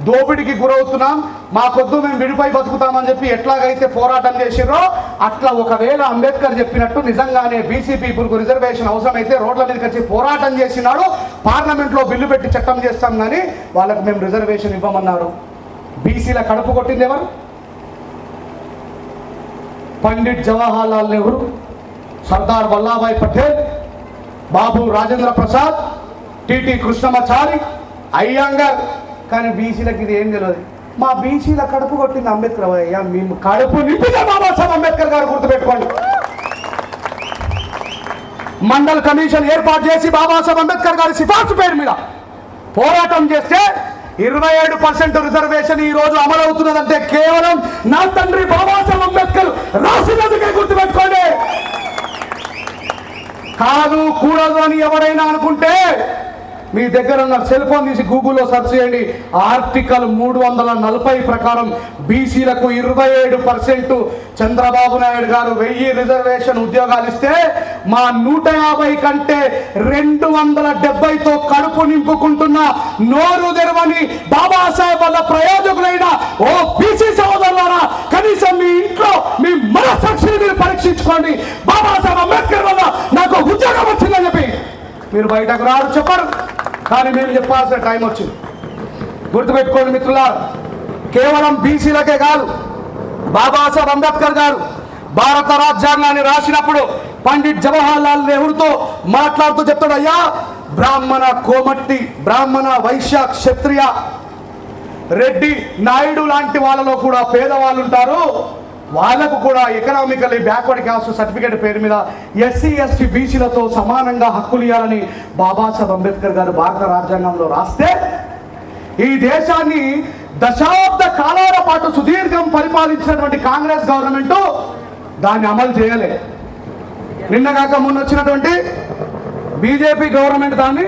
[SPEAKER 1] దోపిడికి గురవుతున్నాం, మాకొద్దు మేము విడిపై బతుకుతామని చెప్పి ఎట్లాగైతే పోరాటం చేసిరో అట్లా ఒకవేళ అంబేద్కర్ చెప్పినట్టు నిజంగానే బీసీ పీపుల్కు రిజర్వేషన్ అవసరమైతే రోడ్ల మీదకి వచ్చి పోరాటం చేసినాడు, పార్లమెంట్లో బిల్లు పెట్టి చట్టం చేస్తాం, కానీ వాళ్ళకు మేము రిజర్వేషన్ ఇవ్వమన్నారు. బీసీల కడుపు కొట్టింది ఎవరు? పండిట్ జవహర్లాల్ నెహ్రూ, సర్దార్ వల్లభాయ్ పటేల్, బాబు రాజేంద్ర ప్రసాద్, టిటి కృష్ణమాచారి, అయ్యంగార్. కానీ బీసీలకు ఇది ఏం తెలియదు. మా బీసీల కడుపు కొట్టింది అంబేద్కర్. అయ్యా మేము కడుపు నింపిన బాబాసాహెబ్ అంబేద్కర్ గారు గుర్తుపెట్టుకోండి. మండల్ కమిషన్ ఏర్పాటు చేసి బాబాసాహెబ్ అంబేద్కర్ గారి సిఫార్సు పేరు మీద పోరాటం చేస్తే 27% రిజర్వేషన్ ఈ రోజు అమలవుతున్నదంటే కేవలం నా తండ్రి బాబాసాహెబ్ అంబేద్కర్ రాసినందుకే గుర్తుపెట్టుకోండి. కాదు కూడదు అని ఎవరైనా అనుకుంటే మీ దగ్గర ఉన్న సెల్ ఫోన్ తీసి గూగుల్లో సెర్చ్ చేయండి. ఆర్టికల్ 340 ప్రకారం బీసీలకు 27%, చంద్రబాబు నాయుడు గారు 1000 రిజర్వేషన్ ఉద్యోగాలు ఇస్తే మా 150 కంటే 270తో కడుపు నింపుకుంటున్న నోరు తెరవని బాబాసాహెబ్ వల్ల ప్రయోజకులైన ఓ బీసీ సోదరులారా, కనీసం మీ ఇంట్లో మీ మనస్సాక్షిని మీరు పరీక్షించుకోండి. బాబాసాహెబ్ అంబేద్కర్ వల్ల నాకు ఉద్యోగం వచ్చిందని చెప్పి మీరు బయటకు రాడు చెప్పరు, కానీ మేము చెప్పాల్సిన టైం వచ్చింది. గుర్తుపెట్టుకోండి మిత్రులారా, కేవలం బీసీలకే కాదు, బాబాసాహెబ్ అంబేద్కర్ గారు భారత రాజ్యాంగాన్ని రాసినప్పుడు పండిట్ జవహర్లాల్ నెహ్రూతో మాట్లాడుతూ చెప్తాడు, అయ్యా బ్రాహ్మణ, కోమట్టి, బ్రాహ్మణ, వైశ్య, క్షత్రియ, రెడ్డి, నాయుడు లాంటి వాళ్ళలో కూడా పేదవాళ్ళు ఉంటారు, వాళ్ళకు కూడా ఎకనామికలీ బ్యాక్వర్డ్ క్యాస్ట్ సర్టిఫికేట్ పేరు మీద ఎస్సీ ఎస్టీ బీసీలతో సమానంగా హక్కులు ఇవ్వాలని బాబాసాహెబ్ అంబేద్కర్ గారు భారత రాజ్యాంగంలో రాస్తే ఈ దేశాన్ని దశాబ్ద కాలాల పాటు సుదీర్ఘం పరిపాలించినటువంటి కాంగ్రెస్ గవర్నమెంట్ దాన్ని అమలు చేయలే. నిన్నగాక మొన్న వచ్చినటువంటి బీజేపీ గవర్నమెంట్ దాన్ని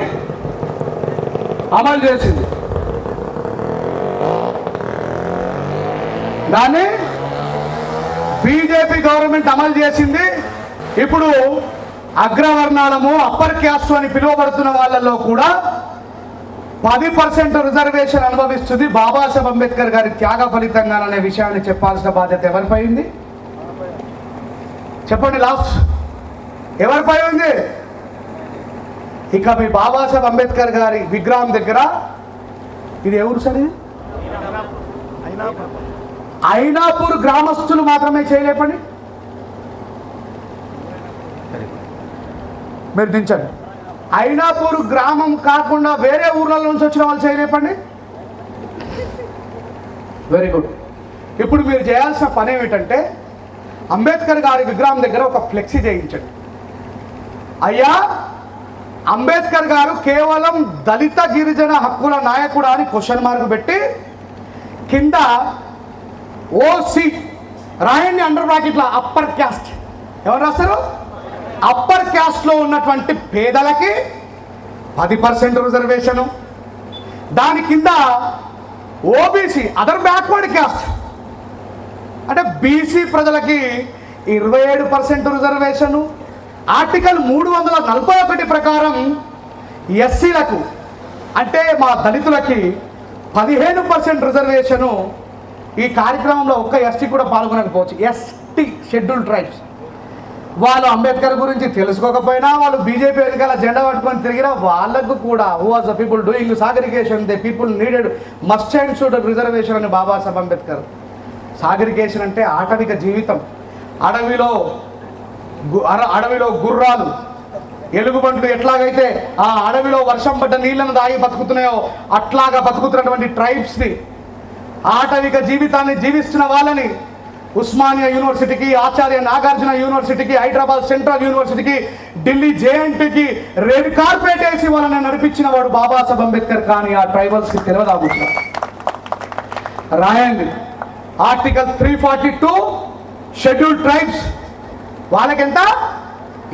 [SPEAKER 1] అమలు చేసింది. దాన్ని బీజేపీ గవర్నమెంట్ అమలు చేసింది. ఇప్పుడు అగ్రవర్ణాలము, అప్పర్ క్యాస్ట్ అని పిలువబడుతున్న వాళ్ళల్లో కూడా 10% రిజర్వేషన్ అనుభవిస్తుంది బాబాసాహెబ్ అంబేద్కర్ గారి త్యాగ ఫలితంగా అనే విషయాన్ని చెప్పాల్సిన బాధ్యత ఎవరిపై ఉంది చెప్పండి? లాస్ట్ ఎవరిపై ఉంది? ఇక మీ బాబాసాహెబ్ అంబేద్కర్ గారి విగ్రహం దగ్గర ఇది ఎవరు సరే ఐనాపూర్ గ్రామస్తులు మాత్రమే చేయలేపండి. మీరు దించండి. ఐనాపూర్ గ్రామం కాకుండా వేరే ఊర్ల నుంచి వచ్చిన వాళ్ళు చేయలేపండి. Very good. ఇప్పుడు మీరు చేయాల్సిన పని ఏమిటంటే అంబేద్కర్ గారి విగ్రహం దగ్గర ఒక ఫ్లెక్సీ చేయించండి. అయ్యా అంబేద్కర్ గారు కేవలం దళిత గిరిజన హక్కుల నాయకుడు అని క్వశ్చన్ మార్క్ పెట్టి కింద ఓసీ రాయండి అండర్ బ్రాకెట్లో అప్పర్ క్యాస్ట్. ఎవరు రాస్తారు? అప్పర్ క్యాస్ట్లో ఉన్నటువంటి పేదలకి 10% రిజర్వేషను. దాని కింద ఓబీసీ అదర్ బ్యాక్వర్డ్ క్యాస్ట్ అంటే బీసీ ప్రజలకి 27% రిజర్వేషను. ఆర్టికల్ 341 ప్రకారం ఎస్సీలకు అంటే మా దళితులకి 15% రిజర్వేషను. ఈ కార్యక్రమంలో ఒక్క ఎస్టీ కూడా పాల్గొనకపోవచ్చు. ఎస్టీ షెడ్యూల్ ట్రైబ్స్ వాళ్ళు అంబేద్కర్ గురించి తెలుసుకోకపోయినా, వాళ్ళు బీజేపీ వెనకాల జెండా పట్టుకొని తిరిగినా, వాళ్ళకు కూడా who was the people doing segregation the people needed must and should reservation అని బాబాసాహెబ్ అంబేద్కర్. సాగ్రిగేషన్ అంటే ఆటవిక జీవితం. అడవిలో గుర్రాలు, ఎలుగుబంట్లు ఎట్లాగైతే ఆ అడవిలో వర్షం పడ్డ నీళ్లను దాగి బతుకుతున్నాయో అట్లాగా బతుకుతున్నటువంటి ట్రైబ్స్ని, ఆటవిక జీవితాన్ని జీవిస్తున్న వాళ్ళని ఉస్మానియా యూనివర్సిటీకి, ఆచార్య నాగార్జున యూనివర్సిటీకి, హైదరాబాద్ సెంట్రల్ యూనివర్సిటీకి, ఢిల్లీ జేఎన్టీకి రెడ్ కార్పెట్ వేసి వాళ్ళని నడిపించిన వాడు బాబాసాహెబ్ అంబేద్కర్. కానీ ఆ ట్రైబల్స్కి తెలియదాగుతున్నారు. రాయండి ఆర్టికల్ 342 షెడ్యూల్ ట్రైబ్స్ వాళ్ళకెంత?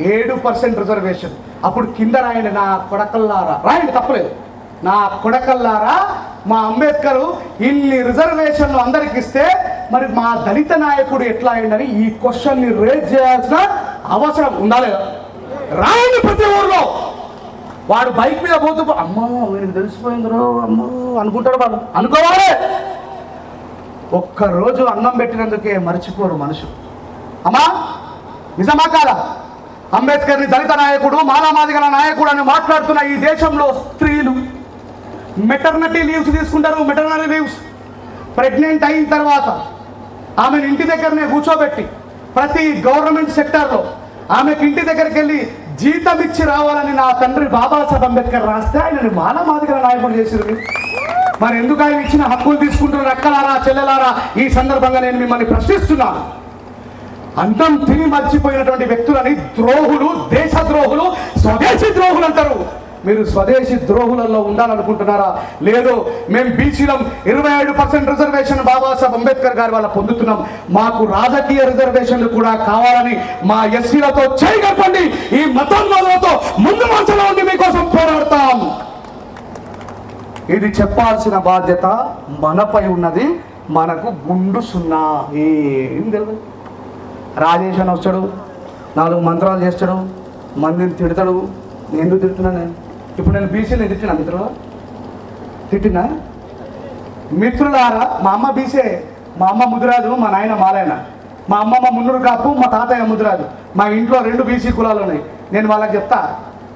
[SPEAKER 1] 7% రిజర్వేషన్. అప్పుడు కింద రాయండి, నా కొడకల్లారా, రాయండి తప్పలేదు, నా కొడకల్లారా, మా అంబేద్కర్ ఇన్ని రిజర్వేషన్లు అందరికి ఇస్తే మరి మా దళిత నాయకుడు ఎట్లా అయిందని ఈ క్వశ్చన్ని రేజ్ చేయాల్సిన అవసరం ఉందా లేదా? రాయండి. ప్రతి ఊర్లో వాడు బైక్ మీద పోతూ అమ్మో వీనికి తెలిసిపోయిందిరో అమ్మో అనుకుంటాడు. వాడు అనుకోవాలి. ఒక్కరోజు అన్నం పెట్టినందుకే మర్చిపోరు మనుషులు. అమ్మా నిజమా కాదా? అంబేద్కర్ని దళిత నాయకుడు, మాలామాదిగల నాయకుడు అని మాట్లాడుతున్న ఈ దేశంలో స్త్రీలు మెటర్నిటీ లీవ్స్ తీసుకుంటారు. మెటర్నిటీ లీవ్స్ ప్రెగ్నెంట్ అయిన తర్వాత ఆమెను ఇంటి దగ్గరనే కూర్చోబెట్టి ప్రతి గవర్నమెంట్ సెక్టార్లో ఆమెకు ఇంటి దగ్గరికి వెళ్ళి జీతం ఇచ్చి రావాలని నా తండ్రి బాబాసాహెబ్ అంబేద్కర్ రాస్తే ఆయనని మాలామాదిగల నాయకుడు చేసింది. మరి ఎందుకు ఆయన ఇచ్చిన హక్కులు తీసుకుంటున్నారు? అక్కలారా, చెల్లెలారా, ఈ సందర్భంగా నేను మిమ్మల్ని ప్రశ్నిస్తున్నాను. అన్నం తిని మర్చిపోయినటువంటి వ్యక్తులని ద్రోహులు, దేశ ద్రోహులు, స్వదేశీ ద్రోహులు అంటారు. మీరు స్వదేశీ ద్రోహులలో ఉండాలనుకుంటున్నారా? లేదు, మేము బీసీలం 27% రిజర్వేషన్ బాబాసాహెబ్ అంబేద్కర్ గారి వల్ల పొందుతున్నాం, మాకు రాజకీయ రిజర్వేషన్లు కూడా కావాలని మా ఎస్సీలతో చేయగలపండి. ఈ మతోన్మాదులతో ముందు మనసులో ఉండి మీకోసం పోరాడతాం. ఇది చెప్పాల్సిన బాధ్యత మనపై ఉన్నది. మనకు గుండు సున్నా. ఏం తెలియదు. రాజేష్ అని వస్తాడు, 4 మంత్రాలు చేస్తాడు, మందిని తిడతాడు. ఎందుకు తిడుతున్నాను నేను? ఇప్పుడు నేను బీసీని తిట్టినా మిత్రులు? తిట్టినా? మిత్రులారా, మా అమ్మ బీసే, మా అమ్మ ముదిరాజు, మా నాయన మాలాయన, మా అమ్మమ్మ మున్నూరు కాపు, మా తాతయ్య ముదిరాజు. మా ఇంట్లో 2 బీసీ కులాలు ఉన్నాయి. నేను వాళ్ళకి చెప్తా,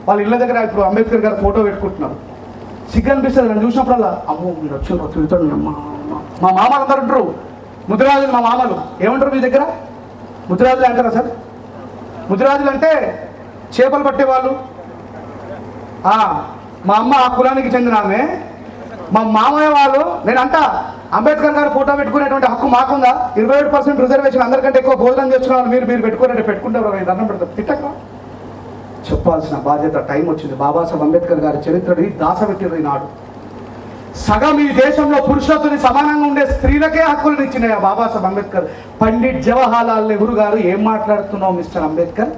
[SPEAKER 1] వాళ్ళ ఇళ్ళ దగ్గర ఇప్పుడు అంబేద్కర్ గారు ఫోటో పెట్టుకుంటున్నారు. సిగ్గు అనిపిస్తుంది నన్ను చూసినప్పుడల్లా. అమ్మో మీరు వచ్చి తిడతాడు. మా మామలు అందరు ఉంటారు ముదిరాజులు. మా మామలు ఏమంటారు మీ దగ్గర? ముదిరాజులు అంటారా సార్? ముదిరాజులు అంటే చేపలు పట్టేవాళ్ళు. మా అమ్మ ఆ కులానికి చెందిన ఆమె. మా మామయ్య వాళ్ళు, నేను అంట అంబేద్కర్ గారు ఫోటో పెట్టుకునేటువంటి హక్కు మాకుందా? 27% రిజర్వేషన్, అందరికంటే ఎక్కువ భోజనం చేస్తున్నారు. మీరు పెట్టుకున్నట్టు పెట్టుకుంటారు. దండం పెడతారు. తిట్టక చెప్పాల్సిన బాధ్యత టైం వచ్చింది. బాబాసాహెబ్ అంబేద్కర్ గారి చరిత్రని దాసపెట్టిరు నాడు. సగం ఈ దేశంలో పురుషులతోని సమానంగా ఉండే స్త్రీలకే హక్కులను ఇచ్చిన బాబాసాహెబ్ అంబేద్కర్. పండిట్ జవహర్లాల్ నెహ్రూ గారు, ఏం మాట్లాడుతున్నావు మిస్టర్ అంబేద్కర్?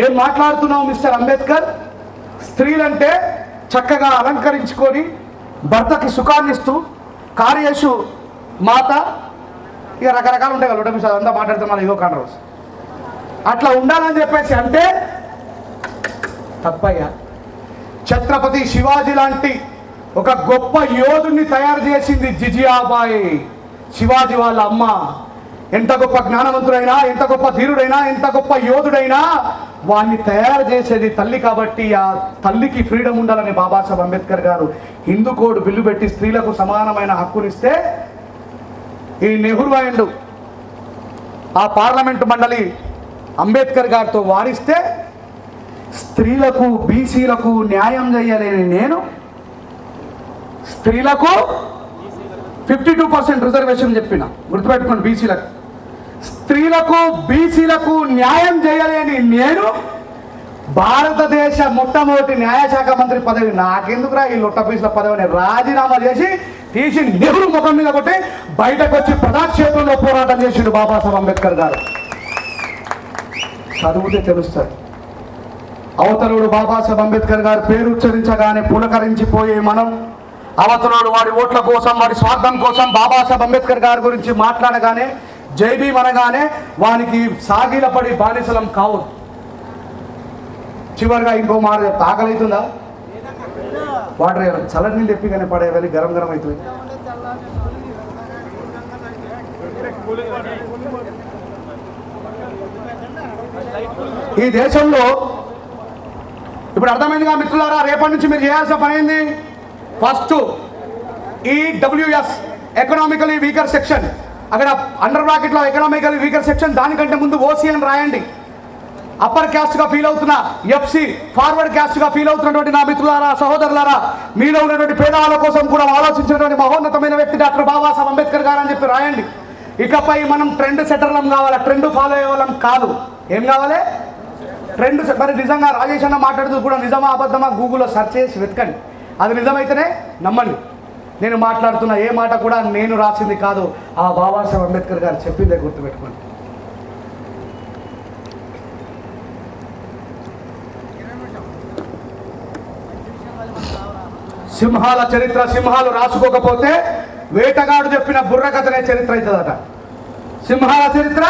[SPEAKER 1] ఏం మాట్లాడుతున్నావు మిస్టర్ అంబేద్కర్? స్త్రీలంటే చక్కగా అలంకరించుకొని భర్తకి సుఖాన్నిస్తూ కార్యేషు మాత, ఇక రకరకాలు ఉంటాయి కదా, ఒకటి అంతా మాట్లాడితే మళ్ళీ ఇదో కాంట్రవర్సీ. అట్లా ఉండాలని చెప్పేసి అంటే తప్పయ్యా. ఛత్రపతి శివాజీ లాంటి ఒక గొప్ప యోధుని తయారు చేసింది జిజియాబాయి, శివాజీ వాళ్ళ అమ్మ. ఎంత గొప్ప జ్ఞానవంతుడైనా, ఎంత గొప్ప ధీరుడైనా, ఎంత గొప్ప యోధుడైనా వాడిని తయారు చేసేది తల్లి. కాబట్టి ఆ తల్లికి ఫ్రీడమ్ ఉండాలని బాబాసాహెబ్ అంబేద్కర్ గారు హిందూ కోడ్ బిల్లు పెట్టి స్త్రీలకు సమానమైన హక్కునిస్తే, ఈ నెహ్రూ అండ్ ఆ పార్లమెంటు మండలి అంబేద్కర్ గారితో వారిస్తే స్త్రీలకు, బీసీలకు న్యాయం చేయలేని నేను స్త్రీలకు 52% రిజర్వేషన్ చెప్పిన, గుర్తుపెట్టుకోండి. బీసీలకు, స్త్రీలకు, బీసీలకు న్యాయం చేయలేని నేను భారతదేశ మొట్టమొదటి న్యాయశాఖ మంత్రి పదవి నాకెందుకురా ఈ లొట్ట పీసుల పదవిని రాజీనామా చేసి తీసి నెహ్రూ ముఖం మీద కొట్టి బయటకు వచ్చి ప్రజాక్షేత్రంలో పోరాటం చేసిండు బాబాసాహెబ్ అంబేద్కర్ గారు. చదివితే తెలుస్తుంది. అవతలుడు బాబాసాహెబ్ అంబేద్కర్ గారు పేరు ఉచ్చరించగానే పులకరించిపోయే మనం, అవతలుడు వాడి ఓట్ల కోసం వాడి స్వార్థం కోసం బాబాసాహెబ్ అంబేద్కర్ గారి గురించి మాట్లాడగానే జై భీమ్ అనగానే వానికి సాగిలపడి బానిసలం కావు. చివరిగా ఇంకో మాట చెప్తా, ఆకలి అవుతుందా? వాటర్ చల్లటి నీళ్ళు తెప్పిగానే పడేయాలి, గరం గరం అవుతుంది. ఈ దేశంలో ఇప్పుడు అర్థమైందిగా మిత్రులారా, రేపటి నుంచి మీరు చేయాల్సిన పని ఏంది? First EWS economically weaker section, అక్కడ అండర్ బ్రాకెట్లో ఎకనామికలీ వీకర్ సెక్షన్, దానికంటే ముందు OC అని రాయండి. అప్పర్ క్యాస్ట్గా ఫీల్ అవుతున్నా, FC ఫార్వర్డ్ క్యాస్ట్గా ఫీల్ అవుతున్నటువంటి నా మిత్రులారా, సహోదరులారా, మీలో ఉన్నటువంటి పేదవాళ్ళ కోసం కూడా ఆలోచించినటువంటి మహోన్నతమైన వ్యక్తి డాక్టర్ బాబాసాహెబ్ అంబేద్కర్ గారు అని చెప్పి రాయండి. ఇకపై మనం ట్రెండ్ సెటర్లం కావాలి, ట్రెండ్ ఫాలో అయ్యే వాళ్ళం కాదు. ఏం కావాలి? ట్రెండ్. మరి నిజంగా రాజేష్ అన్న మాట్లాడుతూ కూడా నిజమా అబద్ధమా గూగుల్లో సెర్చ్ చేసి వెతకండి. అది నిజమైతేనే నమ్మండి. నేను మాట్లాడుతున్న ఏ మాట కూడా నేను రాసింది కాదు, ఆ బాబాసాహెబ్ అంబేద్కర్ గారు చెప్పిందే గుర్తుపెట్టుకోండి. సింహాల చరిత్ర సింహాలు రాసుకోకపోతే వేటగాడు చెప్పిన బుర్రకథనే చరిత్ర అవుతుందట. సింహాల చరిత్ర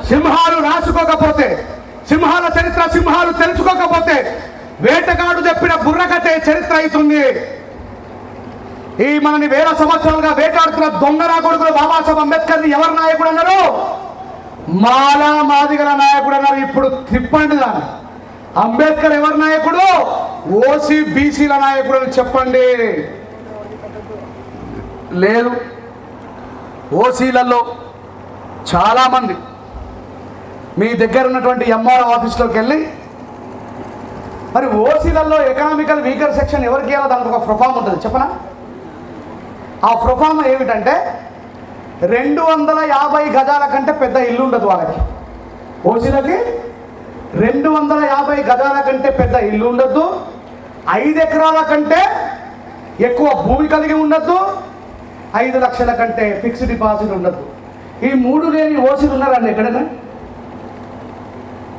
[SPEAKER 1] సింహాలు రాసుకోకపోతే, సింహాల చరిత్ర సింహాలు తెలుసుకోకపోతే వేటగాడు చెప్పిన బుర్రకథే చరిత్ర అవుతుంది. ఈ మనని వేల సంవత్సరాలుగా వేటాడుతున్న దొంగరా కొడుకులు బాబాసాహెబ్ అంబేద్కర్ని ఎవరు నాయకుడు అన్నారు? మాలా మాదిగల నాయకుడు అన్నారు. ఇప్పుడు తిప్పండి దాన్ని. అంబేద్కర్ ఎవరి నాయకుడు? OC BCల నాయకుడు అని చెప్పండి. లేదు, OCలలో చాలామంది మీ దగ్గర ఉన్నటువంటి MRO ఆఫీస్లోకి వెళ్ళి, మరి OCలలో ఎకనామికల్ వీకర్ సెక్షన్ ఎవరికి ఇవ్వాలో దానికి ఒక ప్రొఫామ్ ఉంటుంది చెప్పనా? ఆ ప్రొఫామ్ ఏమిటంటే 250 గజాల కంటే పెద్ద ఇల్లు ఉండదు వాళ్ళకి. OCలకి 250 గజాల కంటే పెద్ద ఇల్లు ఉండద్దు, 5 ఎకరాల కంటే ఎక్కువ భూమి కలిగి ఉండద్దు, 5 లక్షల కంటే ఫిక్స్డ్ డిపాజిట్ ఉండద్దు. ఈ 3 లేని OCలు ఉన్నారండి ఎక్కడైనా?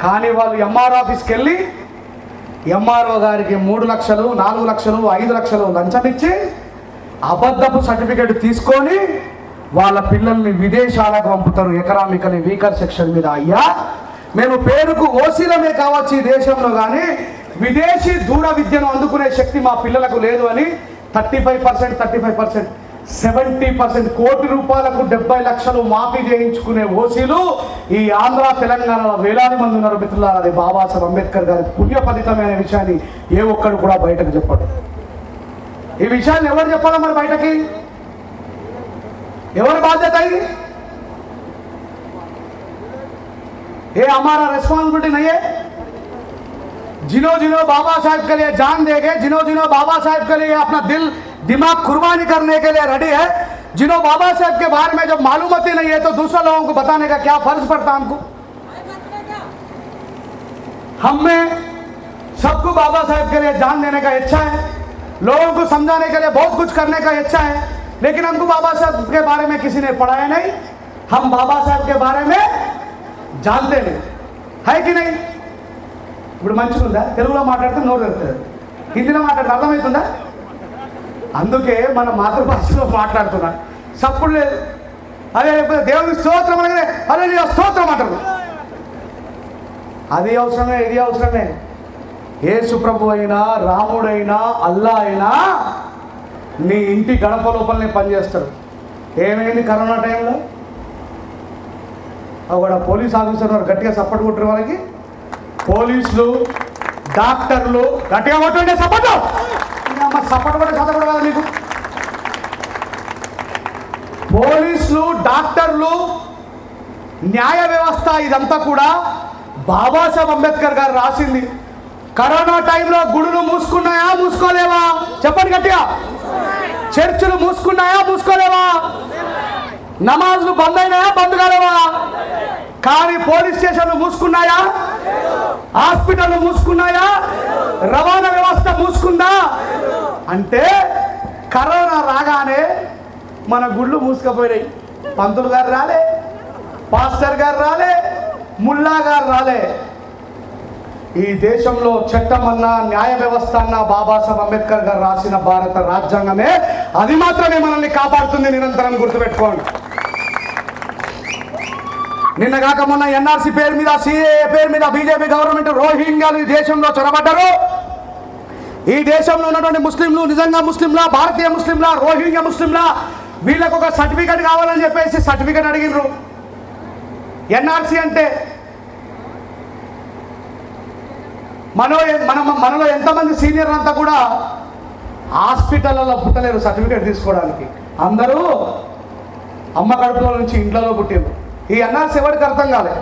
[SPEAKER 1] కానీ వాళ్ళు MRO ఆఫీస్కి వెళ్ళి MRO గారికి 3 లక్షలు 4 లక్షలు 5 లక్షలు లంచం ఇచ్చి అబద్ధపు సర్టిఫికేట్ తీసుకొని వాళ్ళ పిల్లల్ని విదేశాలకు పంపుతారు ఎకనామికలీ వీకర్ సెక్షన్ మీద. అయ్యా, మేము పేరుకు OCలమే కావచ్చు ఈ దేశంలో, కానీ విదేశీ దూర విద్యను అందుకునే శక్తి మా పిల్లలకు లేదు అని 35%, 70% కోటి రూపాయలకు 70 లక్షలు మాఫీ చేయించుకునే OCలు ఈ ఆంధ్ర తెలంగాణలో వేలాది మంది ఉన్నారు మిత్రులారా. అది బాబాసాహెబ్ అంబేద్కర్ గారి పుణ్య ఫలితమైన విషయాన్ని ఏ ఒక్కడు కూడా బయటకు చెప్పడు. ఈ విషయాన్ని ఎవరు చెప్పాలో మరి బయటకి? ఎవరి బాధ్యత ఇది? ये हमारा रिस्पॉन्सिबिलिटी नहीं है? जिन्हों बाबा साहब के लिए जान देंगे, जिन्हों बाबा साहब के लिए अपना दिल दिमाग कुर्बानी करने के लिए रेडी है, जिन्हों बाबा साहब के बारे में जब मालूमती नहीं है तो दूसरे लोगों को बताने का क्या फर्ज पड़ता हमको? हमें सबको बाबा साहब के लिए जान देने का इच्छा है, लोगों को समझाने के लिए बहुत कुछ करने का इच्छा है, लेकिन हमको बाबा साहब के बारे में किसी ने पढ़ाया नहीं, हम बाबा साहब के बारे में जानते नहीं है कि नहीं? ఇప్పుడు మంచిగా ఉందా? తెలుగులో మాట్లాడితే నోరు తెరుతుంది, హిందీలో మాట్లాడితే అర్థమవుతుందా? అందుకే మన మాతృభాషలో మాట్లాడుతున్నా, సప్పుడు లేదు. అదే దేవుని స్తోత్రం అనగానే అదే స్తోత్రం అంటారు. అది అవసరమే, ఇది అవసరమే. యేసు ప్రభు అయినా, రాముడైనా, అల్లా అయినా నీ ఇంటి గడప లోపలనే పనిచేస్తారు. ఏమైంది కరోనా టైంలో? అక్కడ పోలీస్ ఆఫీసర్ వారు గట్టిగా సపోర్ట్ కొట్టారు. వాళ్ళకి పోలీసులు, డాక్టర్లు గట్టిగా కొట్టండి సపోర్ట్. సపోర్ట్ కూడా చదవడం కదా మీకు? పోలీసులు, డాక్టర్లు, న్యాయ వ్యవస్థ ఇదంతా కూడా బాబాసాహెబ్ అంబేద్కర్ గారు రాసింది. కరోనా టైంలో గుడులు మూసుకున్నాయా, మూసుకోలేవా? చెప్పండి గట్టిగా. చర్చిలు మూసుకున్నాయా, మూసుకోలేవా? నమాజ్లు బంద్ అయినాయా, బంద్ కాలేవా? కానీ పోలీస్ స్టేషన్లు మూసుకున్నాయా? హాస్పిటల్ మూసుకున్నాయా? రవాణా వ్యవస్థ మూసుకుందా? అంటే కరోనా రాగానే మన గుళ్ళు మూసుకుపోయినాయి. పంతులు గారు రాలే, పాస్టర్ గారు రాలే, ముల్లా గారు రాలే. ఈ దేశంలో చట్టం అన్నా న్యాయ వ్యవస్థ అన్నా బాబాసాహెబ్ అంబేద్కర్ గారు రాసిన భారత రాజ్యాంగమే. అది మాత్రమే మనల్ని కాపాడుతుంది. నిరంతరం గుర్తుపెట్టుకోండి. నిన్న కాక మొన్న ఎన్ఆర్సీ పేరు మీద, సిఏఏ పేరు మీద బీజేపీ గవర్నమెంట్ రోహింగ్యాలు ఈ దేశంలో చొరబడ్డారు. ఈ దేశంలో ఉన్నటువంటి ముస్లింలు నిజంగా ముస్లింలా, భారతీయ ముస్లింలా, రోహింగ్యా ముస్లింలా, వీళ్ళకు ఒక సర్టిఫికెట్ కావాలని చెప్పేసి సర్టిఫికెట్ అడిగిర్రు. ఎన్ఆర్సీ అంటే మనలో ఎంతమంది సీనియర్లు అంతా కూడా హాస్పిటల్లో పుట్టలేరు సర్టిఫికేట్ తీసుకోవడానికి. అందరూ అమ్మ కడుపులో నుంచి ఇంట్లో పుట్టిండ్రు. ఈ ఎన్ఆర్సీ ఎవరికి అర్థం కాలే.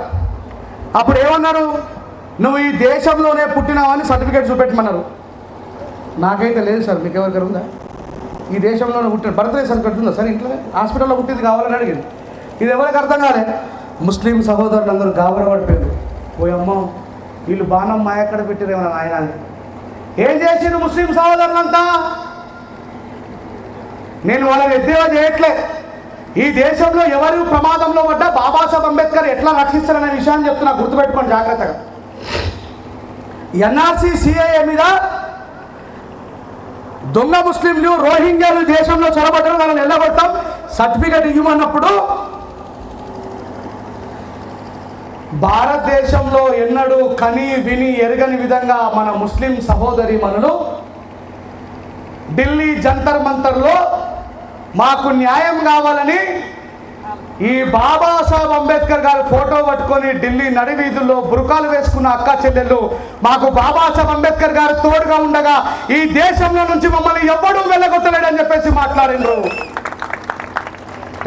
[SPEAKER 1] అప్పుడు ఏమన్నారు, నువ్వు ఈ దేశంలోనే పుట్టినావని సర్టిఫికేట్ చూపెట్టమన్నారు. నాకైతే లేదు సార్, మీకు ఎవరికైనా ఉందా? ఈ దేశంలోనే పుట్టిన బర్త్డే సర్టిఫికేట్ ఉందా సార్? ఇంట్లో హాస్పిటల్లో పుట్టింది కావాలని అడిగింది. ఇది ఎవరికి అర్థం కాలే. ముస్లిం సహోదరులు అందరూ గాబరపడిపోయారు. పోయమ్మ వీళ్ళు బాణం మా ఎక్కడ పెట్టిరేమో ఆయన. ఏం చేసిండ్రు ముస్లిం సహోదరులంతా? నేను వాళ్ళని ఎద్దేవా చేయట్లే. ఈ దేశంలో ఎవరు ప్రమాదంలో పడ్డా బాబాసాహెబ్ అంబేద్కర్ ఎట్లా రక్షిస్తారనే విషయాన్ని చెప్తున్నా, గుర్తుపెట్టుకోండి జాగ్రత్తగా. ఎన్ఆర్సీ సిఏఏ మీద దొంగ ముస్లింలు రోహింగ్యాలు దేశంలో చొరబడ్డారు, వాళ్ళని వెళ్ళగొట్టాం, సర్టిఫికెట్ ఇవ్వమన్నప్పుడు భారతదేశంలో ఎన్నడూ కని విని ఎరగని విధంగా మన ముస్లిం సహోదరి మనులు ఢిల్లీ జంతర్ మంతర్లో మాకు న్యాయం కావాలని ఈ బాబాసాహెబ్ అంబేద్కర్ గారు ఫోటో పట్టుకొని ఢిల్లీ నడివీధుల్లో బురకాలు వేసుకున్న అక్క చెల్లెళ్ళు మాకు బాబాసాహెబ్ అంబేద్కర్ గారు తోడుగా ఉండగా ఈ దేశంలో నుంచి మమ్మల్ని ఎవ్వడూ వెళ్ళగొట్టలేడని చెప్పేసి మాట్లాడిండ్రు.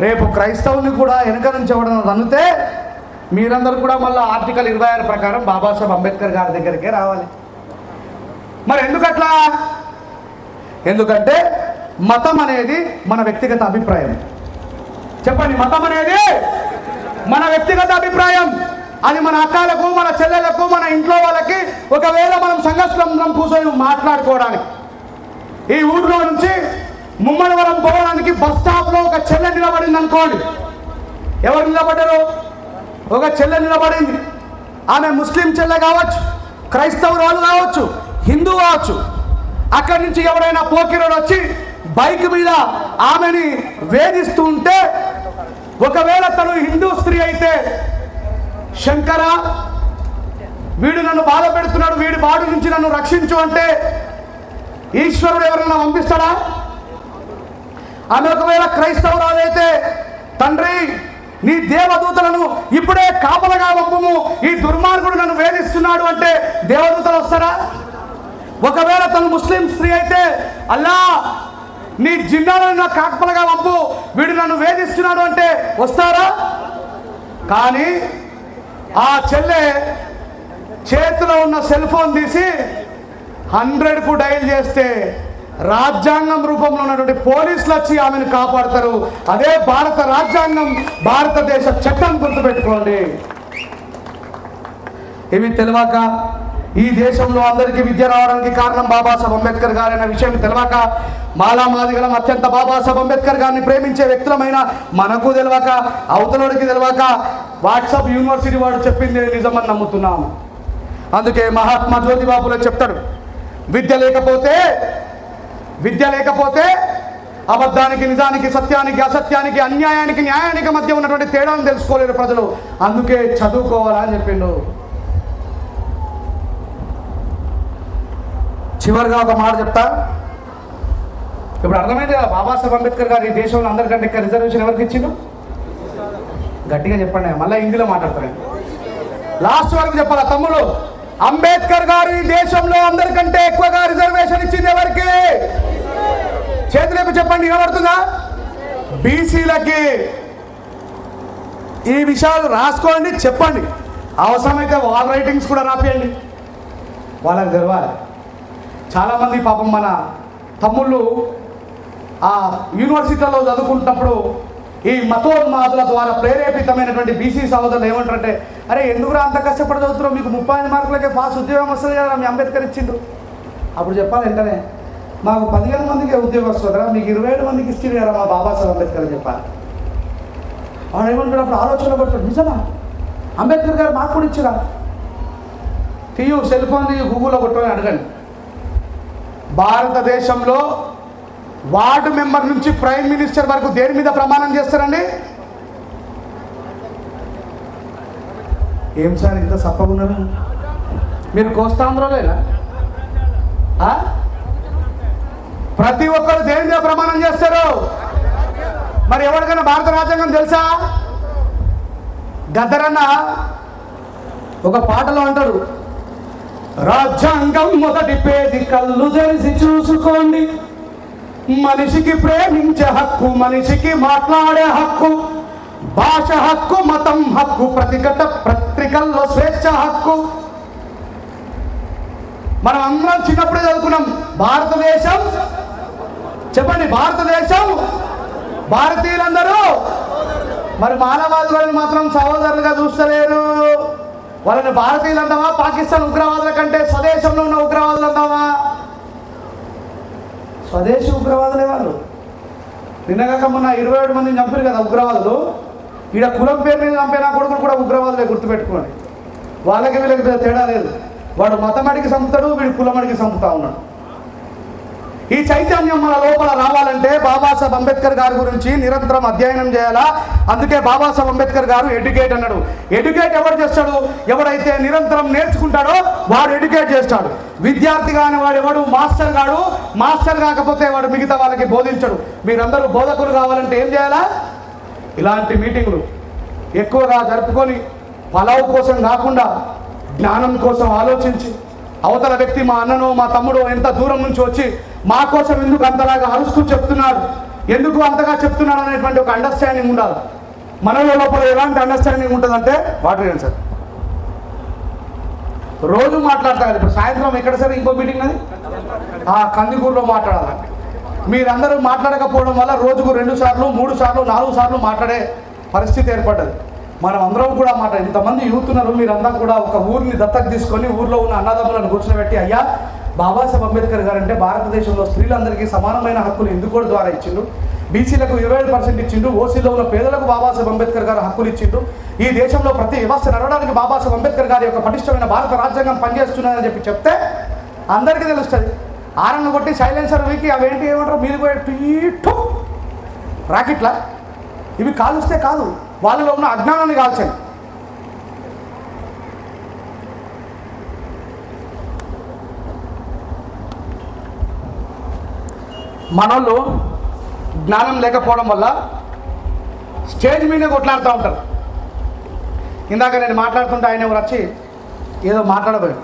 [SPEAKER 1] రేపు క్రైస్తవుని కూడా వెనక నుంచి ఎవడన్నా రన్నితే మీరందరూ కూడా మళ్ళీ ఆర్టికల్ 26 ప్రకారం బాబాసాహెబ్ అంబేద్కర్ గారి దగ్గరికే రావాలి. మరి ఎందుకట్లా? ఎందుకంటే మతం అనేది మన వ్యక్తిగత అభిప్రాయం. చెప్పండి, మతం అనేది మన వ్యక్తిగత అభిప్రాయం. అది మన అక్కలకు, మన చెల్లెలకు, మన ఇంట్లో వాళ్ళకి ఒకవేళ మనం సంఘస్థలం కూర్చొని మాట్లాడుకోవడానికి, ఈ ఊరిలో నుంచి ముమ్మడివరం పోవడానికి బస్ స్టాప్లో ఒక చెల్లె నిలబడింది అనుకోండి. ఎవరు నిలబడ్డారు? ఒక చెల్లె నిలబడింది. ఆమె ముస్లిం చెల్లె కావచ్చు, క్రైస్తవురాలు కావచ్చు, హిందూ కావచ్చు. అక్కడి నుంచి ఎవరైనా పోకిరోడు వచ్చి బైక్ మీద ఆమెని వేధిస్తూ ఉంటే, ఒకవేళ తను హిందూ స్త్రీ అయితే, శంకర వీడు నన్ను బాధ పెడుతున్నాడు, వీడి బాడు నుంచి నన్ను రక్షించు అంటే ఈశ్వరుడు ఎవరైనా పంపిస్తాడా? ఆమె ఒకవేళ క్రైస్తవురాలు అయితే, తండ్రి నీ దేవదూతలను ఇప్పుడే కాపలగా పంపుము, ఈ దుర్మార్గుడు నన్ను వేధిస్తున్నాడు అంటే దేవదూతలు వస్తారా? ఒకవేళ తను ముస్లిం స్త్రీ అయితే, అల్లా నీ జిన్నాలను నా కాపలగా పంపు, వీడు నన్ను వేధిస్తున్నాడు అంటే వస్తారా? కానీ ఆ చెల్లె చేతిలో ఉన్న సెల్ ఫోన్ తీసి 100కు డయల్ చేస్తే రాజ్యాంగం రూపంలో ఉన్నటువంటి పోలీసులు వచ్చి ఆమెను కాపాడతారు. అదే భారత రాజ్యాంగం, భారతదేశ చట్టం, గుర్తుపెట్టుకోండి. ఇవి తెలియక ఈ దేశంలో అందరికీ విద్య రావడానికి కారణం బాబాసాహెబ్ అంబేద్కర్ గారు అనే విషయం తెలియక, మాలామాదిగలం అత్యంత బాబాసాహెబ్ అంబేద్కర్ గారిని ప్రేమించే వ్యక్తులమైన మనకు తెలియక, అవతలోడికి తెలియక వాట్సాప్ యూనివర్సిటీ వాడు చెప్పింది నిజమని నమ్ముతున్నాము. అందుకే మహాత్మా జ్యోతిబాపులే చెప్తాడు, విద్య లేకపోతే అబద్ధానికి నిజానికి, సత్యానికి అసత్యానికి, అన్యాయానికి న్యాయానికి మధ్య ఉన్నటువంటి తేడాను తెలుసుకోలేరు ప్రజలు. అందుకే చదువుకోవాలని చెప్పిండు. చివరిగా ఒక మాట చెప్తా. ఇప్పుడు అర్థమైంది కదా బాబాసాహెబ్ అంబేద్కర్ గారు ఈ దేశంలో అందరికంటే ఎక్కువ రిజర్వేషన్ ఎవరికి ఇచ్చిండు? గట్టిగా చెప్పండి, మళ్ళీ హిందీలో మాట్లాడతారు. లాస్ట్ వరకు చెప్పాలా తమ్ముడు? అంబేద్కర్ గారు ఈ దేశంలో అందరికంటే ఎక్కువగా రిజర్వేషన్ ఇచ్చింది ఎవరికి? చేతులేపు చెప్పండి, వినబడుతుందా? బీసీలకి. ఈ విషయాలు రాసుకోండి, చెప్పండి. అవసరమైతే వాల్ రైటింగ్స్ కూడా రాపియండి, వాళ్ళకి తెలవాలి. చాలామంది పాపం మన తమ్ముళ్ళు ఆ యూనివర్సిటీలో చదువుకుంటున్నప్పుడు ఈ మతోన్మాదుల ద్వారా ప్రేరేపితమైనటువంటి బీసీ సహోదరులు ఏమంటారంటే, అరే ఎందుకురా అంత కష్టపడి చదువుతున్నావు, మీకు 35 మార్కులకే పాస్ ఉద్యోగం వస్తుంది కదా, మీ అంబేద్కర్ ఇచ్చిండు. అప్పుడు చెప్పాలి వెంటనే, మాకు 15 మందికి ఉద్యోగం వస్తుందిరా, మీకు 27 మందికి ఇచ్చింది కదా మా బాబాసాహెబ్ అంబేద్కర్ అని చెప్పాలి. వాడు ఏమంటాడు అప్పుడు ఆలోచన పడతాడు, నిజమా అంబేద్కర్ గారు మాకు కూడా ఇచ్చిరా? తీయు సెల్ ఫోన్ తీయు, గూగుల్లో కొట్టుకొని అడగండి. భారతదేశంలో వార్డు మెంబర్ నుంచి ప్రైమ్ మినిస్టర్ వరకు దేని మీద ప్రమాణం చేస్తారండి? ఏం సార్ ఇంత సప్పగున్నారు మీరు? కోస్తాంధ్రలేనా? ప్రతి ఒక్కరు దేని మీద ప్రమాణం చేస్తారు? మరి ఎవరికైనా భారత రాజ్యాంగం తెలుసా? గద్దరన్న ఒక పాటలో అంటాడు, రాజ్యాంగం మొదటి పేజీ కళ్ళు తెరిచి చూసుకోండి, మనిషికి ప్రేమించే హక్కు, మనిషికి మాట్లాడే హక్కు, భాష హక్కు, మతం హక్కు, పత్రికల్లో స్వేచ్ఛ హక్కు. మనం అందరం చిన్నప్పుడే చదువుకున్నాం భారతదేశం. చెప్పండి, భారతదేశం భారతీయులందరూ. మరి మానవాదులను మాత్రం సహోదరులుగా చూస్తలేరు. వాళ్ళని భారతీయులు అంటావా, పాకిస్తాన్ ఉగ్రవాదుల కంటే స్వదేశంలో ఉన్న ఉగ్రవాదులు అంటావా? స్వదేశీ ఉగ్రవాదులే వాళ్ళు. నిన్నగాక మొన్న 27 మందిని చంపారు కదా ఉగ్రవాదులు. ఈడ కులం పేరు మీద చంపిన కొడుకులు కూడా ఉగ్రవాదులే, గుర్తుపెట్టుకోండి. వాళ్ళకి వీళ్ళకి తేడా లేదు. వాడు మతమడికి చంపుతాడు, వీడు కులమడికి చంపుతా ఉన్నాడు. ఈ చైతన్యం మన లోపల రావాలంటే బాబాసాహెబ్ అంబేద్కర్ గారి గురించి నిరంతరం అధ్యయనం చేయాలా. అందుకే బాబాసాహెబ్ అంబేద్కర్ గారు ఎడ్యుకేట్ అన్నాడు. ఎడ్యుకేట్ ఎవరు చేస్తాడు? ఎవడైతే నిరంతరం నేర్చుకుంటాడో వాడు ఎడ్యుకేట్ చేస్తాడు. విద్యార్థి కాని వాడు ఎవడు మాస్టర్ కాడు. మాస్టర్ కాకపోతే వాడు మిగతా వాళ్ళకి బోధించడు. మీరందరూ బోధకులు కావాలంటే ఏం చేయాలా? ఇలాంటి మీటింగులు ఎక్కువగా జరుపుకొని పలావు కోసం కాకుండా జ్ఞానం కోసం ఆలోచించి, అవతల వ్యక్తి మా అన్ననో మా తమ్ముడో ఎంత దూరం నుంచి వచ్చి మా కోసం ఎందుకు అంతలాగా అరుస్తూ చెప్తున్నాడు, ఎందుకు అంతగా చెప్తున్నాడు అనేటువంటి ఒక అండర్స్టాండింగ్ ఉండాలి. మనలో లోపల ఎలాంటి అండర్స్టాండింగ్ ఉంటుందంటే, వాటర్ ఏంటి సార్ రోజు మాట్లాడతారు. ఇప్పుడు సాయంత్రం ఎక్కడ సార్ ఇంకో మీటింగ్ అది? కందికూరులో మాట్లాడాలి. మీరందరూ మాట్లాడకపోవడం వల్ల రోజుకు 2 సార్లు 3 సార్లు 4 సార్లు మాట్లాడే పరిస్థితి ఏర్పడ్డది. మనం అందరం కూడా ఇంతమంది యూత్ ఉన్నారు, మీరందరూ కూడా ఒక ఊరిని దత్తత తీసుకొని ఊర్లో ఉన్న అన్నదమ్ములను కూర్చోబెట్టి, అయ్యా బాబాసాహెబ్ అంబేద్కర్ గారు అంటే భారతదేశంలో స్త్రీలందరికీ సమానమైన హక్కులు ఎందుకు ద్వారా ఇచ్చిండు, బీసీలకు 27% ఇచ్చిండు, ఓసీలో ఉన్న పేదలకు బాబాసాహెబ్ అంబేద్కర్ గారు హక్కులు ఇచ్చిండు, ఈ దేశంలో ప్రతి వ్యవస్థ నడవడానికి బాబాసాహెబ్ అంబేద్కర్ గారి యొక్క పటిష్టమైన భారత రాజ్యాంగం పనిచేస్తున్నదని చెప్పి చెప్తే అందరికీ తెలుస్తుంది. ఆరన్ను కొట్టి సైలెన్సర్ వీకి అవేంటి ఏమంటారు, మీరు పోయేట్టు రాకెట్లా ఇవి కాలుస్తే కాదు, వాళ్ళలో ఉన్న అజ్ఞానాన్ని కాల్చండి. మనోళ్ళు జ్ఞానం లేకపోవడం వల్ల స్టేజ్ మీద కొట్లాడుతూ ఉంటారు. ఇందాక నేను మాట్లాడుతుంటే ఆయన ఎవరు వచ్చి ఏదో మాట్లాడబోయాడు.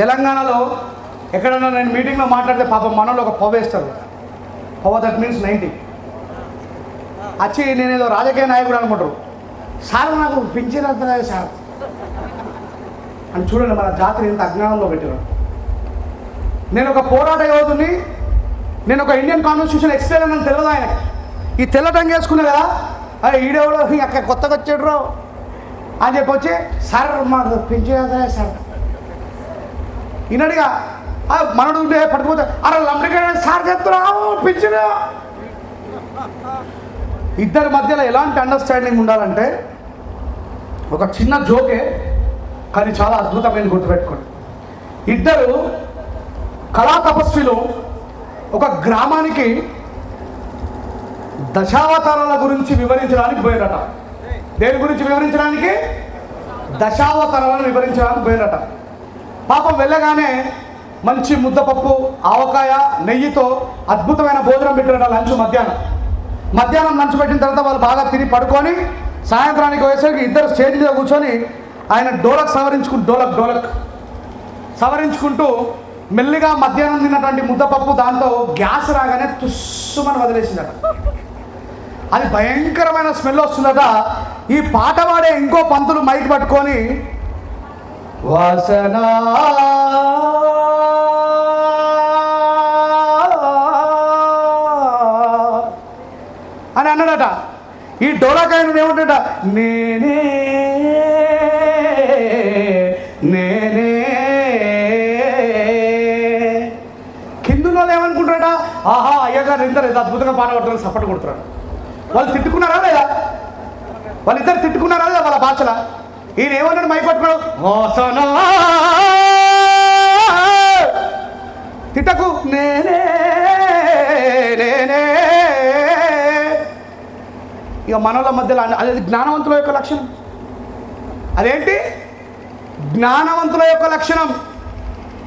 [SPEAKER 1] తెలంగాణలో ఎక్కడన్నా నేను మీటింగ్లో మాట్లాడితే పాపం మనోళ్ళు ఒక పవ వేస్తారు. పవ దట్ మీన్స్ 90 వచ్చి నేనేదో రాజకీయ నాయకుడు అనుకుంటారు. సార్ నాకు పింఛన్ వస్తుందా సార్ అని. చూడండి మన జాతిని ఎంత అజ్ఞానంలో పెట్టారు. నేను ఒక పోరాట యోధుని, నేను ఒక ఇండియన్ కాన్స్టిట్యూషన్ ఎక్స్ప్లెయిన్ అని తెలియదు ఆయన. ఈ తెల్లటంగా వేసుకున్నా కదా, అరే ఈడెవడో అక్కడ కొత్తగా వచ్చాడు అని చెప్పి వచ్చి, సార్ మాకు పింఛన్ వస్తుందా సార్ ఈనడిగా మనడు ఉంటే పట్టుకుపోతే, అరే లంబడిగా సార్ చెప్తున్నావు పింఛన్. ఇద్దరి మధ్యలో ఎలాంటి అండర్స్టాండింగ్ ఉండాలంటే, ఒక చిన్న జోకే కానీ చాలా అద్భుతమైన, గుర్తుపెట్టుకోండి. ఇద్దరు కళా తపస్విలు ఒక గ్రామానికి దశావతారాల గురించి వివరించడానికి పోయారట. దేని గురించి వివరించడానికి? దశావతారాలను వివరించడానికి పోయారట. పాపం వెళ్ళగానే మంచి ముద్దపప్పు, ఆవకాయ, నెయ్యితో అద్భుతమైన భోజనం పెట్టారట. మధ్యాహ్నం లంచ్ పెట్టిన తర్వాత వాళ్ళు బాగా తిని పడుకొని సాయంత్రానికి వచ్చేసరికి ఇద్దరు స్టేజ్ మీద కూర్చొని ఆయన డోలక్ సవరించుకుంటూ మెల్లిగా మధ్యాహ్నం తిన్నటువంటి ముద్దపప్పు దాంతో గ్యాస్ రాగానే తుస్సుమని వదిలేసిందట. అది భయంకరమైన స్మెల్ వస్తుందట. ఈ పాట పాడే ఇంకో పంతులు మైక్ పట్టుకొని వాసన అని అన్నాడట. ఈ డోలాకాయను ఏమంటాడ, నేనే నేనే కిందులో కళాకారులు ఇద్దరు ఏదో అద్భుతంగా పాట పడుతున్నారు, సపోర్ట్ కొడుతున్నారు. వాళ్ళు తిట్టుకున్నారా లేదా? వాళ్ళిద్దరు తిట్టుకున్నారా లేదా వాళ్ళ భాషలో? ఈయన ఏమన్నాడు మైక్ పట్టుకున్నాడు, తిట్టకు నేనే నేనే. ఇక మనోళ్ళ మధ్యలో అది జ్ఞానవంతుల యొక్క లక్షణం. అదేంటి జ్ఞానవంతుల యొక్క లక్షణం.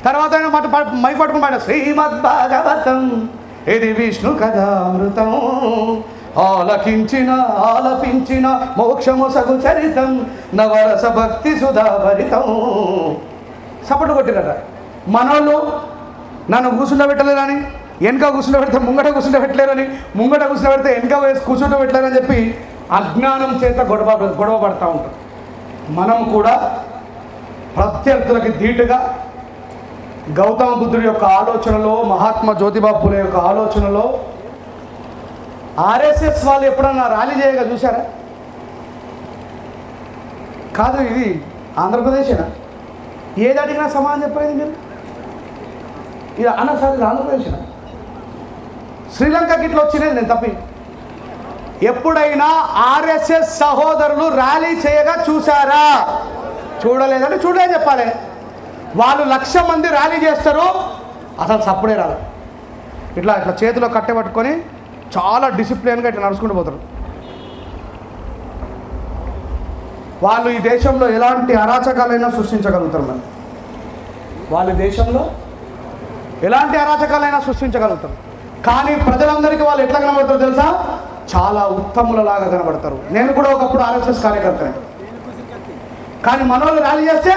[SPEAKER 1] తర్వాత మైక్ పట్టుకుని పాట, శ్రీమద్ భాగవతం ఇది విష్ణు కథామృతం, ఆలకించిన ఆలపించిన మోక్షము సగు చరితం, నవరస భక్తి సుధాభరితం. సపోర్ట్ కొట్టిరట. మనోళ్ళు నన్ను కూర్చుండబెట్టలేరని, వెనక కూర్చుండబెడితే ముంగట కూర్చుండబెట్టలేరని, ముంగట కూర్చుండబెడితే వెనక వేసి కూర్చుండబెట్టలేరని చెప్పి అజ్ఞానం చేత గొడవ పడుతూ ఉంటాం. మనం కూడా ప్రత్యర్థులకి ధీటుగా గౌతమ బుద్ధుడి యొక్క ఆలోచనలో, మహాత్మా జ్యోతిబా ఫులే యొక్క ఆలోచనలో ఆర్ఎస్ఎస్ వాళ్ళు ఎప్పుడన్నా ర్యాలీ చేయగా చూసారా? కాదు, ఇది ఆంధ్రప్రదేశేనా? ఏది అడిగినా సమాధానం చెప్పలేదు మీరు. ఇది అన్న సార్, ఇది ఆంధ్రప్రదేశేనా? శ్రీలంకకి ఇట్లా వచ్చినది నేను తప్పి. ఎప్పుడైనా ఆర్ఎస్ఎస్ సహోదరులు ర్యాలీ చేయగా చూసారా? చూడలేదంటే చూడలేదు చెప్పాలి. వాళ్ళు 1,00,000 మంది ర్యాలీ చేస్తారు, అసలు సప్పుడే రాదు. ఇట్లా ఇట్లా చేతిలో కట్టె పట్టుకొని చాలా డిసిప్లిన్గా ఇట్లా నడుచుకుంటూ పోతారు. వాళ్ళు ఈ దేశంలో ఎలాంటి అరాచకాలైనా సృష్టించగలుగుతారు. మరి వాళ్ళ దేశంలో ఎలాంటి అరాచకాలైనా సృష్టించగలుగుతారు. కానీ ప్రజలందరికీ వాళ్ళు ఎట్లా కనబడతారు తెలుసా? చాలా ఉత్తములలాగా కనబడతారు. నేను కూడా ఒకప్పుడు ఆర్ఎస్ఎస్ కార్యకర్తనే. కానీ మనోళ్ళు ర్యాలీ చేస్తే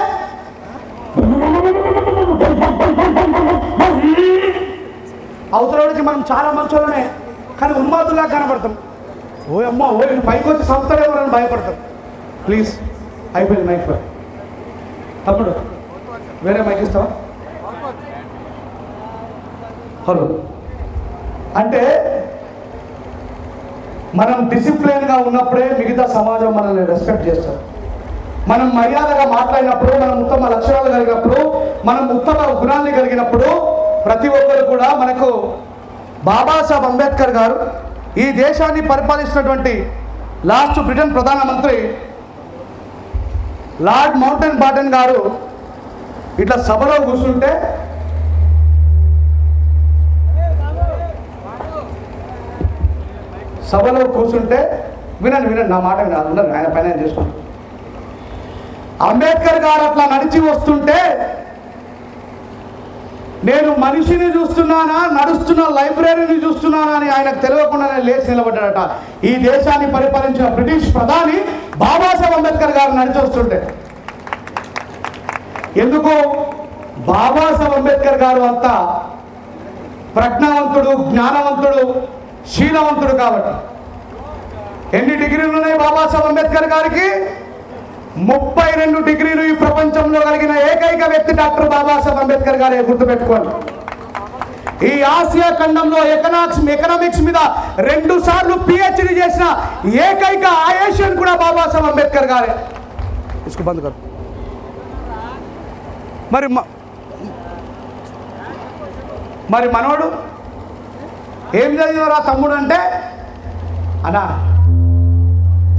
[SPEAKER 1] అవతలకి మనం చాలా మంచోళ్ళనే, కానీ ఉన్మాదుల్లా కనబడతాం. ఓ అమ్మ, ఓ పైకి వచ్చి సంస్థలేమో అని భయపడతాం. ప్లీజ్ అయిపోయింది మైక్ పై. తమ్ముడు వేరే మైక్ ఇస్తావా? హలో. అంటే మనం డిసిప్లిన్గా ఉన్నప్పుడే మిగతా సమాజం మనల్ని రెస్పెక్ట్ చేస్తారు. మనం మర్యాదగా మాట్లాడినప్పుడు, మనం ఉత్తమ లక్షణాలు కలిగినప్పుడు, మనం ఉత్తమ గుణాన్ని కలిగినప్పుడు ప్రతి ఒక్కరు కూడా మనకు బాబాసాహెబ్ అంబేద్కర్ గారు ఈ దేశాన్ని పరిపాలిస్తున్నటువంటి లాస్ట్ బ్రిటన్ ప్రధానమంత్రి లార్డ్ మౌంటన్ బాటన్ గారు ఇట్లా సభలో కూర్చుంటే వినండి నా మాట వినాలి, ఆయన పైన చేసుకుంటారు. అంబేద్కర్ గారు అట్లా నడిచి వస్తుంటే నేను మనిషిని చూస్తున్నానా, నడుస్తున్న లైబ్రరీని చూస్తున్నానా అని ఆయనకు తెలియకుండానే లేచి నిలబడ్డాడట. ఈ దేశాన్ని పరిపాలించిన బ్రిటిష్ ప్రధాని బాబాసాహెబ్ అంబేద్కర్ గారు నడిచి వస్తుంటే. ఎందుకు? బాబాసాహెబ్ అంబేద్కర్ గారు అంతా ప్రజ్ఞావంతుడు, జ్ఞానవంతుడు, శీలవంతుడు కాబట్టి. ఎన్ని డిగ్రీలు ఉన్నాయి బాబాసాహెబ్ అంబేద్కర్ గారికి? 32 డిగ్రీలు. ఈ ప్రపంచంలో కలిగిన ఏకైక వ్యక్తి డాక్టర్ బాబాసాహెబ్ అంబేద్కర్ గారే, గుర్తుపెట్టుకోండి. ఈ ఆసియా ఖండంలో ఎకనామిక్స్ మీద 2 సార్లు పిహెచ్డి చేసిన ఏకైక ఏషియన్ కూడా బాబాసాహెబ్ అంబేద్కర్ గారే. ఇసుకు బంద్ కాదు. మరి మనోడు ఏం చదివినరా తమ్ముడు అంటే, అన్నా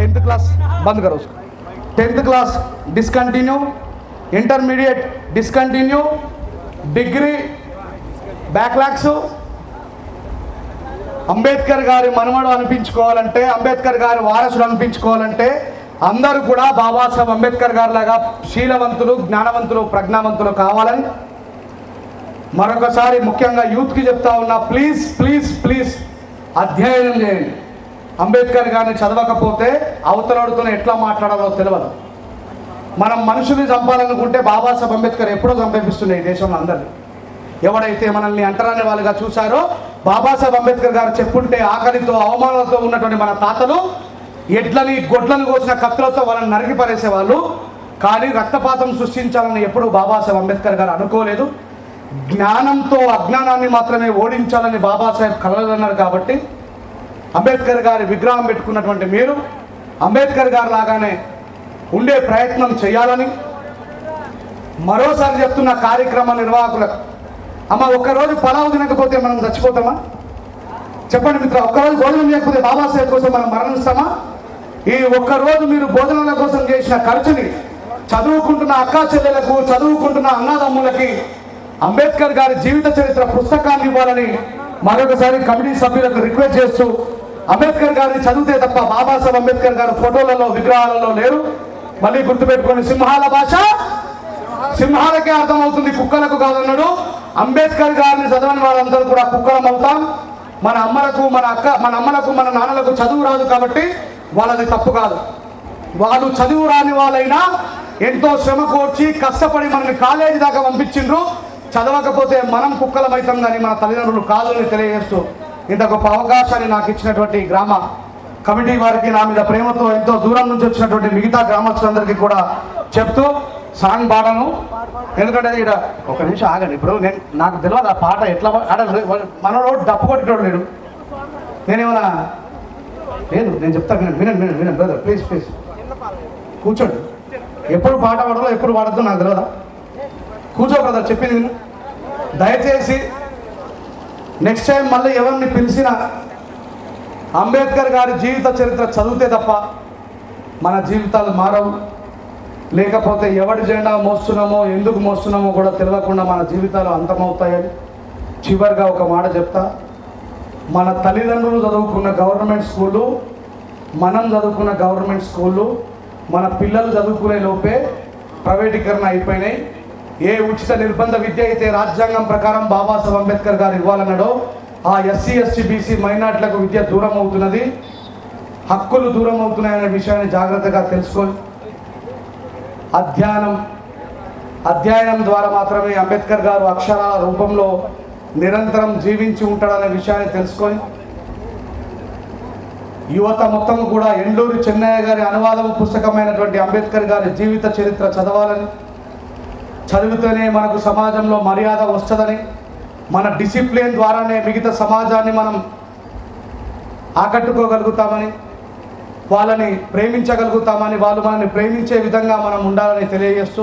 [SPEAKER 1] 10th క్లాస్ బంద్ కరో, 10th class discontinue, intermediate discontinue, degree backlogs. Ambedkar గారి మనవడు అనిపించుకోవాలంటే, అంబేద్కర్ గారి వారసుడు అనిపించుకోవాలంటే అందరూ కూడా బాబాసాహెబ్ అంబేద్కర్ గారి లాగా శీలవంతులు, జ్ఞానవంతులు, ప్రజ్ఞావంతులు కావాలని మరొకసారి ముఖ్యంగా యూత్కి చెప్తా ఉన్నా. ప్లీజ్ ప్లీజ్ ప్లీజ్ అధ్యయనం చేయండి. అంబేద్కర్ గారిని చదవకపోతే అవతలడుతో ఎట్లా మాట్లాడాలో తెలియదు. మనం మనుషుల్ని చంపాలనుకుంటే బాబాసాహెబ్ అంబేద్కర్ ఎప్పుడో చంపేపిస్తున్నాయి ఈ దేశంలో అందరినీ. ఎవడైతే మనల్ని అంటరాని వాళ్ళుగా చూశారో, బాబాసాహెబ్ అంబేద్కర్ గారు చెప్పుంటే ఆకలితో అవమానాలతో ఉన్నటువంటి మన తాతలు ఎడ్లని గొడ్లను కోసిన కత్తులతో వాళ్ళని నరికి పారేసేవాళ్ళు. కానీ రక్తపాతం సృష్టించాలని ఎప్పుడూ బాబాసాహెబ్ అంబేద్కర్ గారు అనుకోలేదు. జ్ఞానంతో అజ్ఞానాన్ని మాత్రమే ఓడించాలని బాబాసాహెబ్ కలలన్నారు. కాబట్టి అంబేద్కర్ గారి విగ్రహం పెట్టుకున్నటువంటి మీరు అంబేద్కర్ గారు లాగానే ఉండే ప్రయత్నం చేయాలని మరోసారి చెప్తున్న కార్యక్రమ నిర్వాహకులకు. అమ్మ, ఒక్కరోజు పలావు తినకపోతే మనం చచ్చిపోతామా? చెప్పండి మిత్ర, ఒక్కరోజు భోజనం చేయకపోతే బాబాసాహెబ్ కోసం మనం మరణిస్తామా? ఈ ఒక్కరోజు మీరు భోజనాల కోసం చేసిన ఖర్చుని చదువుకుంటున్న అక్కా చెల్లెలకు, చదువుకుంటున్న అన్నదమ్ములకి అంబేద్కర్ గారి జీవిత చరిత్ర పుస్తకాన్ని ఇవ్వాలని మరొకసారి కమిటీ సభ్యులకు రిక్వెస్ట్ చేస్తూ, అంబేద్కర్ గారిని చదివితే తప్ప బాబాసాహెబ్ అంబేద్కర్ గారు ఫోటోలలో విగ్రహాలలో లేరు. మళ్ళీ గుర్తుపెట్టుకోండి, సింహాల భాష సింహాలకే అర్థమవుతుంది, కుక్కలకు కాదన్నాడు. అంబేద్కర్ గారిని చదవని వాళ్ళందరూ కూడా కుక్కలం అవుతాం. మన అమ్మలకు మన నాన్నలకు చదువు రాదు కాబట్టి వాళ్ళది తప్పు కాదు. వాళ్ళు చదువు రాని వాళ్ళైనా ఎంతో శ్రమ కోర్చి కష్టపడి మనల్ని కాలేజీ దాకా పంపించిండ్రు. చదవకపోతే మనం కుక్కలమవుతాం కానీ మన తల్లిదండ్రులు కాదు అని తెలియజేస్తూ, ఇంత గొప్ప అవకాశాన్ని నాకు ఇచ్చినటువంటి గ్రామ కమిటీ వారికి, నా మీద ప్రేమతో ఎంతో దూరం నుంచి వచ్చినటువంటి మిగతా గ్రామస్తులందరికీ కూడా చెప్తూ సాంగ్ పాడను. ఎందుకంటే ఇక్కడ ఒక నిమిషం ఆగండి. ఇప్పుడు నాకు తెలియదు ఆ పాట ఎట్లా మనోడు డప్పు కొట్టేటోడు లేడు. నేనేమన్నా లేదు, నేను చెప్తాను, వినండి బ్రదర్, ప్లీజ్ కూర్చోండి. ఎప్పుడు పాట పాడాలో ఎప్పుడు పాడద్దు నాకు తెలియదా? కూర్చో బ్రదర్, చెప్పింది విను. దయచేసి నెక్స్ట్ టైం మళ్ళీ ఎవరిని పిలిచినా అంబేద్కర్ గారి జీవిత చరిత్ర చదివితే తప్ప మన జీవితాలు మారవు. లేకపోతే ఎవడి జెండా మోస్తున్నామో, ఎందుకు మోస్తున్నామో కూడా తెలియకుండా మన జీవితాలు అంతమవుతాయని చివరిగా ఒక మాట చెప్తా. మన తల్లిదండ్రులు చదువుకున్న గవర్నమెంట్ స్కూళ్ళు, మనం చదువుకున్న గవర్నమెంట్ స్కూళ్ళు, మన పిల్లలు చదువుకునే లోపే ప్రైవేటీకరణ అయిపోయినాయి. ఏ ఉచిత నిర్బంధ విద్య అయితే రాజ్యాంగం ప్రకారం బాబాసాహెబ్ అంబేద్కర్ గారు ఇవ్వాలన్నాడో ఆ ఎస్సీ ఎస్టీ బీసీ మైనార్టీలకు విద్య దూరం అవుతున్నది, హక్కులు దూరం అవుతున్నాయనే విషయాన్ని జాగ్రత్తగా తెలుసుకొని అధ్యయనం ద్వారా మాత్రమే అంబేద్కర్ గారు అక్షరాల రూపంలో నిరంతరం జీవించి ఉంటాడనే విషయాన్ని తెలుసుకొని యువత మొత్తం కూడా ఎండూరి చెన్నయ్య గారి అనువాదం పుస్తకమైనటువంటి అంబేద్కర్ గారి జీవిత చరిత్ర చదవాలని, చదివితేనే మనకు సమాజంలో మర్యాద వస్తుందని, మన డిసిప్లిన్ ద్వారానే మిగతా సమాజాన్ని మనం ఆకట్టుకోగలుగుతామని, వాళ్ళని ప్రేమించగలుగుతామని, వాళ్ళు మనల్ని ప్రేమించే విధంగా మనం ఉండాలని తెలియజేస్తూ,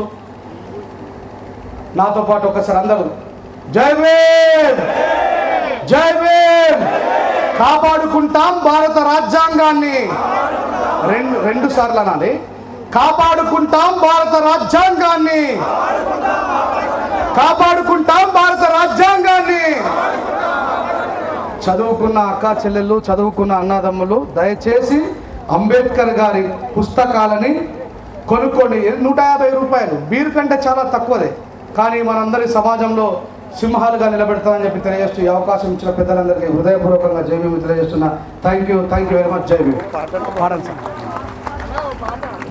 [SPEAKER 1] నాతో పాటు ఒకసారి అందరూ జై భీమ్, జై భీమ్, కాపాడుకుంటాం భారత రాజ్యాంగాన్ని. రెండు సార్లు అనాలి, కాపాడుకుంటాం భారత రాజ్యాంగాన్ని, కాపాడుకుంటాం భారత రాజ్యాంగాన్ని. చదువుకున్న అక్కా చెల్లెళ్ళు, చదువుకున్న అన్నదమ్ములు దయచేసి అంబేద్కర్ గారి పుస్తకాలని కొనుక్కోండి. 150 రూపాయలు బీర్ కంటే చాలా తక్కువదే, కానీ మనందరి సమాజంలో సింహాలుగా నిలబెడతామని చెప్పి తెలియజేస్తూ ఈ అవకాశం ఇచ్చిన పెద్దలందరికీ హృదయపూర్వకంగా జై భీమ్ తెలియజేస్తున్నా. Thank you very much. జై భీమ్.